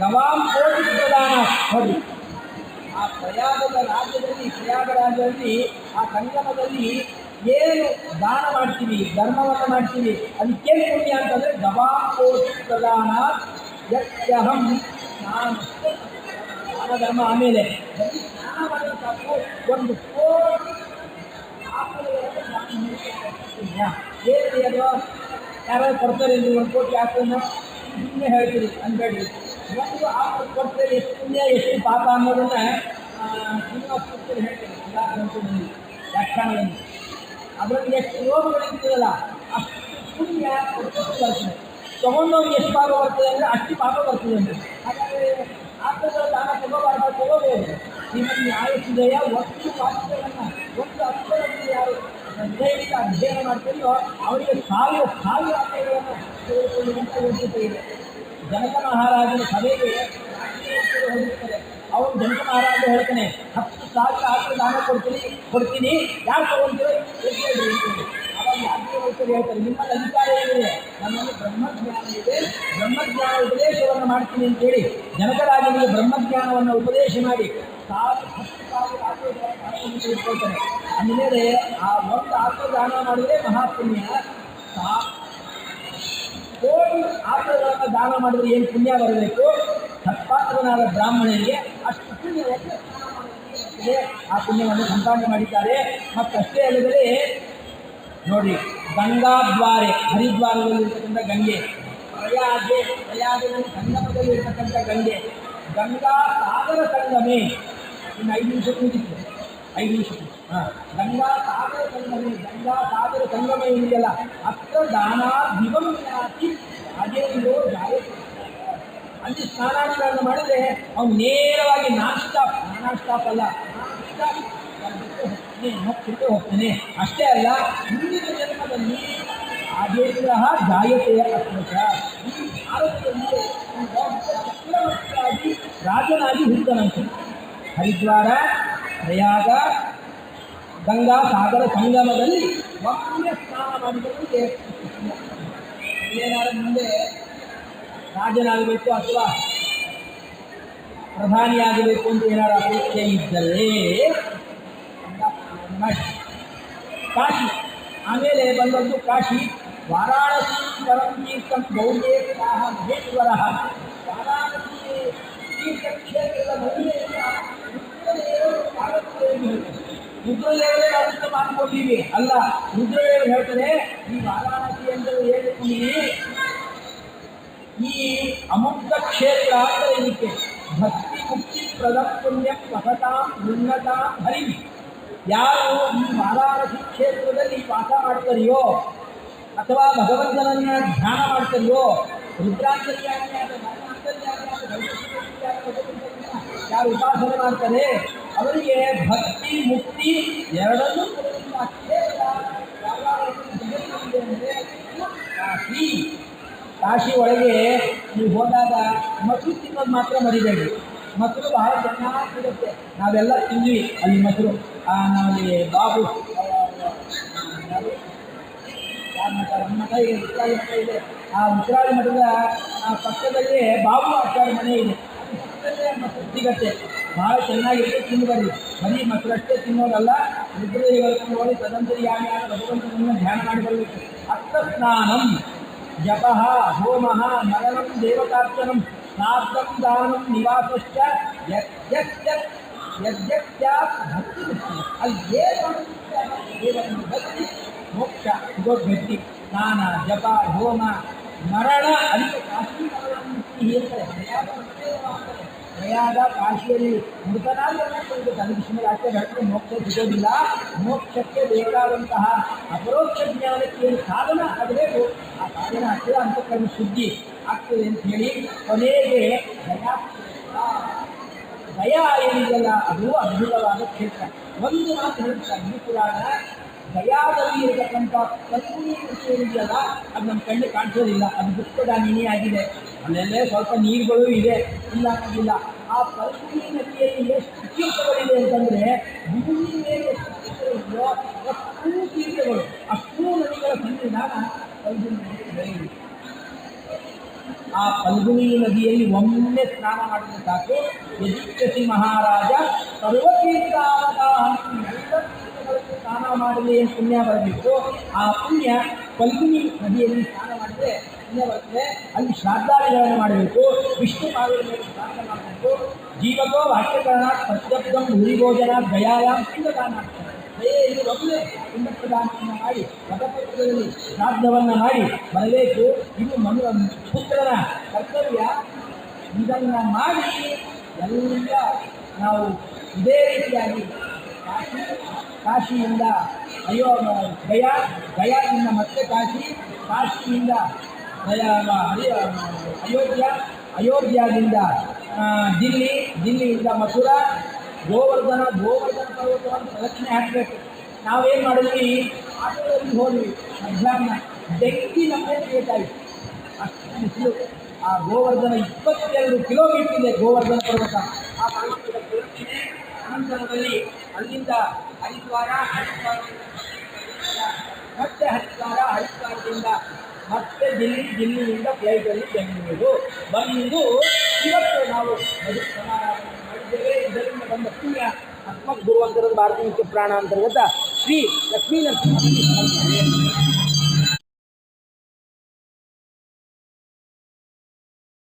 ಗವಾಂ ಕೋಟಿ ಪ್ರದಾನ ನೋಡಿ. ಆ ಪ್ರಯಾಗದ ರಾಜ್ಯದಲ್ಲಿ ಆ ಸಂಗಮದಲ್ಲಿ ಏನು ದಾನ ಮಾಡ್ತೀವಿ, ಧರ್ಮವನ್ನು ಮಾಡ್ತೀವಿ, ಅದಕ್ಕೇನು ಪುಣ್ಯ ಅಂತಂದರೆ ಗವಾಂ ಕೋಟಿ ಪ್ರದಾನ ಯಹಂ ನಾನು ಧರ್ಮ. ಆಮೇಲೆ ಸ್ನಾನ ಮಾಡಿದ ಸಾಕು ಒಂದು ಕೋಟಿ ಏನ್ರಿ ಅದು ಯಾರು ಕೊಡ್ತಾರೆ ನೀವು ಒಂದು ಕೋಟಿ ಆಕಳನ್ನ ಸುಮ್ಮನೆ ಹೇಳ್ತೀರಿ ಅನ್ಬೇಡ್ರಿ. ಒಂದು ಆಕಳು ಕೊಡ್ತಾರೆ ಎಷ್ಟು ಪುಣ್ಯ ಎಷ್ಟು ಪಾಪ ಅನ್ನೋದನ್ನ ಶ್ರೀನಿವಾಸ ಹೇಳ್ತಾರೆ ಎಲ್ಲ ಗ್ರಂಥದಲ್ಲಿ ವ್ಯಾಖ್ಯಾನದಲ್ಲಿ. ಅದರಲ್ಲಿ ಎಷ್ಟು ರೋಗಗಳಿರ್ತದಲ್ಲ ಅಷ್ಟು ಪುಣ್ಯ ಕೊಡ್ಕೊಂಡು ಬರ್ತದೆ, ತೊಗೊಂಡವ್ರಿಗೆ ಎಷ್ಟು ಪಾಪ ಬರ್ತದೆ ಅಂದರೆ ಅಷ್ಟು ಪಾಪ ಬರ್ತದೆ ಅಂದರೆ. ಹಾಗಾದರೆ ಆಕಳಗಳ ದಾನ ತಗೋಬಾರ್ದು, ತಗೋಬೇಕು. ನಿಮ್ಮಲ್ಲಿ ಆಯುಷ್ಯದಯ ಒಟ್ಟು ವಾಕ್ಯಗಳನ್ನು ಒಟ್ಟು ಅಕ್ಷರವನ್ನು ಯಾರು ದೈಹಿಕ ಅಧ್ಯಯನ ಮಾಡ್ತೀರೋ ಅವರಿಗೆ ಸಾವಿರ ಆಕಳಗಳನ್ನು ತೆಗೆದುಕೊಳ್ಳುವಂಥ ಯೋಗ್ಯತೆ ಇದೆ. ಜನಕ ಮಹಾರಾಜನ ಸಭೆಗೆ ಹೋಗಿರ್ತಾರೆ. ಅವರು ಜನಕ ಮಹಾರಾಜ ಹೇಳ್ತಾನೆ 10,000 ಆಕಳ ದಾನ ಕೊಡ್ತೀನಿ ಯಾರು ತಗೊಂತೀರೋ ಹೇಳ್ರಿ ಅಂತೇಳಿ. ಅವಾಗ ಯಾಕೆ ಹೇಳ್ತಾರೆ ನಿಮ್ಮಲ್ಲಿ ಅಧಿಕಾರ ಏನಿದೆ, ನಮ್ಮಲ್ಲಿ ಬ್ರಹ್ಮಜ್ಞಾನ ಇದೆ, ಬ್ರಹ್ಮಜ್ಞಾನ ಉಪದೇಶವನ್ನು ಮಾಡ್ತೀನಿ ಅಂತೇಳಿ ಜನಕರಾಜನಿಗೆ ಬ್ರಹ್ಮಜ್ಞಾನವನ್ನು ಉಪದೇಶ ಮಾಡಿ 10,000 ಆಕಳಗಳನ್ನು ತೆಗೆದುಕೊಳ್ತಾನೆ. ಅಂದಮೇಲೆ ಆ ಒಂದು ಆಕಳ ದಾನ ಮಾಡಿದರೆ ಮಹಾಪುಣ್ಯ. ಕೋಟಿ ಆಕಳಗಳನ್ನು ದಾನ ಮಾಡಿದರೆ ಏನು ಪುಣ್ಯ ಬರಬೇಕು? ಸತ್ಪಾತ್ರನಾದ ಬ್ರಾಹ್ಮಣರಿಗೆ ಅಷ್ಟು ಪುಣ್ಯವನ್ನು ಆ ಪುಣ್ಯವನ್ನು ಸಂಪಾದನೆ ಮಾಡಿದ್ದಾರೆ. ಮತ್ತಷ್ಟೇ ಅಲ್ಲದೆ ನೋಡಿ, ಗಂಗಾದ್ವಾರೆ ಹರಿದ್ವಾರದಲ್ಲಿರ್ತಕ್ಕಂಥ ಗಂಗೆ, ಪ್ರಯಾಗದಲ್ಲಿ ಸಂಗಮದಲ್ಲಿರ್ತಕ್ಕಂಥ ಗಂಗೆ, ಗಂಗಾ ಸಾಗರ ಸಂಗಮೆ. ಇನ್ನು 5 ನಿಮಿಷ ಮುಗಿತು, 5 ನಿಮಿಷ. ಗಂಗಾ ಸಾಗರ ಸಂಗಮೆ, ಗಂಗಾ ಸಾಗರ ಸಂಗಮ ಏನಿದೆಯಲ್ಲ ಅತ್ರ ದಾನಾಧಿಪಂ ಯಾತಿ ಅದೇನೋ ಜಾಯ. ಅಲ್ಲಿ ಸ್ನಾನಾದಿಗಳನ್ನು ಮಾಡಿದರೆ ಅವ್ನು ನೇರವಾಗಿ ನಾನ್ ಸ್ಟಾಪ್ ಅಲ್ಲ, ಹೋಗ್ತಿದ್ದೆ ಹೋಗ್ತಾನೆ. ಅಷ್ಟೇ ಅಲ್ಲ, ಮುಂದಿನ ಜನ್ಮದಲ್ಲಿ ಆದೇಶ ಜಾಯತೆಯ ಅತ್ಮಕ ಈ ಭಾರತದಲ್ಲಿ ಚಕ್ರವರ್ತಿಯಾಗಿ ರಾಜನಾಗಿ ಹುಟ್ಟನಂತೆ. ಹರಿದ್ವಾರ, ಪ್ರಯಾಗ, ಗಂಗಾ ಸಾಗರ ಸಂಗಮದಲ್ಲಿ ಒಮ್ಮೆ ಸ್ನಾನ ಮಾಡಿದವರಿಗೆ ಏನಾದರೂ ಮುಂದೆ ರಾಜನಾಗಬೇಕು ಅಥವಾ ಪ್ರಧಾನಿಯಾಗಬೇಕು ಅಂತ ಏನಾದರೂ ಅಪೇಕ್ಷೆ ಇದ್ದರೆ ಕಾಶಿ, ಆಮೇಲೆ ಬಂದದ್ದು ಕಾಶಿ, ವಾರಾಣಸಿ ಪರಮತೀರ್ಥಂ ಗೌರೇ ಮಹೇಶ್ವರ. ವಾರಾಣಸಿ ತೀರ್ಥಕ್ಷೇತ್ರದ ಮಹಿಳೆಯಿಂದ ರುದ್ರದೇವರೇ ನಾವು ಮಾಡ್ಕೊಂಡಿವಿ ಅಲ್ಲ. ರುದ್ರದೇವರು ಹೇಳ್ತಾರೆ ಈ ವಾರಾಣಸಿ ಅಂದರೆ ಹೇಳಿದ್ದೀನಿ, ಈ ಅಮುಕ್ತ ಕ್ಷೇತ್ರ ಅಂದರೆ ಇದಕ್ಕೆ ಭಕ್ತಿ ಮುಕ್ತಿ ಪ್ರದ ಪುಣ್ಯ ವಸತಾಂ ಉನ್ನತಾಂ ಹರಿ. ಯಾರು ಈ ವಾರಾಣಸಿ ಕ್ಷೇತ್ರದಲ್ಲಿ ವಾಸ ಮಾಡ್ತಾರೆಯೋ ಅಥವಾ ಭಗವಂತನನ್ನ ಧ್ಯಾನ ಮಾಡ್ತಾರೆಯೋ, ರುದ್ರಾಂತರ್ಯಾಮಿಯಾದ ಯಾರು ಉಪಾಸನೆ ಮಾಡ್ತಾರೆ ಅವರಿಗೆ ಭಕ್ತಿ ಮುಕ್ತಿ ಎರಡನ್ನೂ ಕೊಡುವಂಥ ಕ್ಷೇತ್ರ ಕಾಶಿ. ಕಾಶಿ ಒಳಗೆ ನೀವು ಹೋದಾಗ ಮೊಸರು ತಿನ್ನೋದು ಮಾತ್ರ ಮರಿಬೇಡಿ. ಮೊಸರು ಬಹಳ ಚೆನ್ನಾಗಿ ಸಿಗುತ್ತೆ, ನಾವೆಲ್ಲ ತಿಂದ್ವಿ ಅಲ್ಲಿ ಮೊಸರು. ನಾವಲ್ಲಿ ಬಾಬು ಮಠ ಇದೆ, ಉತ್ತರಾಳಿ ಮಠ ಇದೆ. ಆ ಉತ್ತರಾಳಿ ಮಠದ ಪಕ್ಕದಲ್ಲೇ ಬಾಬು ಆಚಾರ್ಯ ಮನೆ ಇದೆ, ಪಕ್ಕದಲ್ಲೇ ಮೊಸರು ಸಿಗತ್ತೆ, ಭಾಳ ಚೆನ್ನಾಗಿರುತ್ತೆ, ತಿಂದು ಬರ್ರಿ. ಬರೀ ಮೊಸರಷ್ಟೇ ತಿನ್ನೋದಲ್ಲ, ರುದ್ರದೇವರನ್ನು ನೋಡಿ ತದಂತರ್ಯಾಮಿಯಾದ ಭಗವಂತನನ್ನು ಧ್ಯಾನ ಮಾಡಿ ಬರಬೇಕು. ಅತ್ತ ಸ್ನಾನಂ ಜಪಃ ಹೋಮಃ ಮರಣಂ ದೇವತಾರ್ಚನಂ ಶ್ರಾದ್ದಂ ದಾನಂ ನಿವಾಸಶ್ಚ ಯಜ್ಞಸ್ಯಾತ್ ಭಕ್ತಿ ಮುಕ್ತಿ. ಅಲ್ಲಿ ದೇವರ ಭಕ್ತಿ ಮೋಕ್ಷ ಸಿಗೋದು ಗಟ್ಟಿ. ಸ್ನಾನ ಜಪ ಹೋಮ ಮರಣ, ಅದಕ್ಕೆ ಕಾಶಿ ಮರಣ ಮುಕ್ತಿ ಹೇಳ್ತಾರೆ. ಪ್ರಯಾಗ ಕಾಶಿಯಲ್ಲಿ ಮೃತನಾಗಿ ಅದಕ್ಕೆ ಶಿವರಾಜ್ಯ ಹೇಳ್ತಾರೆ ಮೋಕ್ಷ ಸಿಗೋದಿಲ್ಲ. ಮೋಕ್ಷಕ್ಕೆ ಬೇಕಾದಂತಹ ಅಪರೋಕ್ಷ ಜ್ಞಾನಕ್ಕೆ ಏನು ಸಾಧನ ಆಗಬೇಕು, ಆ ಸಾಧನ ಆಗ್ತದೆ, ಅಂತಃಕರಣ ಶುದ್ಧಿ ಆಗ್ತದೆ ಅಂತ ಹೇಳಿ ಕೊನೆಗೆ ದಯ ಏನಿದೆಯಲ್ಲ ಅದು ಅದ್ಭುತವಾದ ಕ್ಷೇತ್ರ. ಒಂದು ಮಾತು ಹೇಳ್ತಾರೆ ಅಗ್ನಿ ಪುರಾಣ, ದಯಾದಲ್ಲಿ ಇರತಕ್ಕಂಥ ಕಲ್ಪನೆ ಏನಿದೆಯಲ್ಲ ಅದು ನಮ್ಮ ಕಣ್ಣು ಕಾಣಿಸೋದಿಲ್ಲ, ಅದು ದುಃಖದಾನಿನೇ ಆಗಿದೆ. ಅಲ್ಲೆಲ್ಲೇ ಸ್ವಲ್ಪ ನೀರುಗಳು ಇದೆ, ಇಲ್ಲ ಅನ್ನೋದಿಲ್ಲ. ಆ ಕಲ್ಪನೆ ನದಿಯಲ್ಲಿ ಎಷ್ಟು ತೀರ್ಥಗಳಿದೆ ಅಂತಂದರೆ ಭೂಮಿ ಮೇಲೆ ಎಷ್ಟು ತೀರ್ಥಗಳಿದೆಯೋ ಅಷ್ಟೂ ತೀರ್ಥಗಳು, ಅಷ್ಟೂ ನದಿಗಳ ಸನ್ನಿಧಾನ ಫಲ್ಗುಣಿ ನದಿ. ಆ ಫಲ್ಗುಣಿ ನದಿಯಲ್ಲಿ ಒಮ್ಮೆ ಸ್ನಾನ ಮಾಡಿದ ಸಾಕು. ಯಜಿಷ್ಠಿ ಮಹಾರಾಜ ಸರ್ವತೀರ್ಥಾವತಾರ ಎಲ್ಲ ತೀರ್ಥಗಳಲ್ಲಿ ಸ್ನಾನ ಮಾಡಲಿ ಪುಣ್ಯ ಬರಬೇಕು. ಆ ಪುಣ್ಯ ಫಲ್ಗುನಿ ನದಿಯಲ್ಲಿ ಸ್ನಾನ ಮಾಡಿದ್ರೆ ಪುಣ್ಯ ಬರ್ತದೆ. ಅಲ್ಲಿ ಶ್ರಾದ್ದಾದಿಗಳನ್ನು ಮಾಡಬೇಕು. ವಿಷ್ಣು ಪಾದದ ಮೇಲೆ ಸ್ನಾನ ಮಾಡಬೇಕು. ಜೀವಕೋ ವಾಕ್ಯಕರಣ ಪ್ರತ್ಯಬ್ಧಂ ಭೂರಿಭೋಜನ ಗಯಾಯಾಮ್ ಪಿಂಡದಾನ. ದಯೆಯಲ್ಲಿ ಮೊದಲೇ ಪಿಂಡ ಪ್ರದಾನವನ್ನು ಮಾಡಿ ಮತಪತ್ರದಲ್ಲಿ ಶ್ರಾದ್ದವನ್ನು ಮಾಡಿ ಬರಬೇಕು. ಇದು ಪುತ್ರನ ಕರ್ತವ್ಯ. ಇದನ್ನು ಮಾಡಿ ಎಲ್ಲ ನಾವು ಇದೇ ರೀತಿಯಾಗಿ ಕಾಶಿಯಿಂದ ಗಯಾದಿಂದ ಮತ್ತೆ ಕಾಶಿಯಿಂದ ಅಯೋಧ್ಯದಿಂದ ದಿಲ್ಲಿಯಿಂದ ಮಥುರಾ, ಗೋವರ್ಧನ ಪರ್ವತವನ್ನು ಪ್ರದಕ್ಷಿಣೆ ಹಾಕಬೇಕು. ನಾವೇನು ಮಾಡಿದ್ವಿ, ಆಟೋದಲ್ಲಿ ಹೋದ್ವಿ. ಮಧ್ಯಾಹ್ನ ಬೆಂಕಿ ನಮಗೆ ಬೇಕಾಯಿತು. ಅಷ್ಟು ಬಿಸಿಲು. ಆ ಗೋವರ್ಧನ 22 ಕಿಲೋಮೀಟರ್ ಇದೆ ಗೋವರ್ಧನ ಪರ್ವತ. ಆ ಪರ್ವತದ ಪ್ರದಕ್ಷಿಣೆ ಅನಂತರದಲ್ಲಿ ಅಲ್ಲಿಂದ ಹರಿದ್ವಾರದಿಂದ ಮತ್ತೆ ದಿಲ್ಲಿಯಿಂದ ಫ್ಲೈಟಲ್ಲಿ ಬೆಂಗಳೂರು ಬಂದು ಇವತ್ತು ನಾವು ಮಾಡಿದ್ದೇವೆ. ಇದರಿಂದ ಬಂದ ಪುಣ್ಯ ಆತ್ಮಕ್ ಗುರುವಂತರದ ಭಾರತೀಯ ಮುಖ್ಯ ಪ್ರಾಣ ಅಂತರ್ಗತ ಶ್ರೀ ಲಕ್ಷ್ಮೀ ನರಸಿಂಹ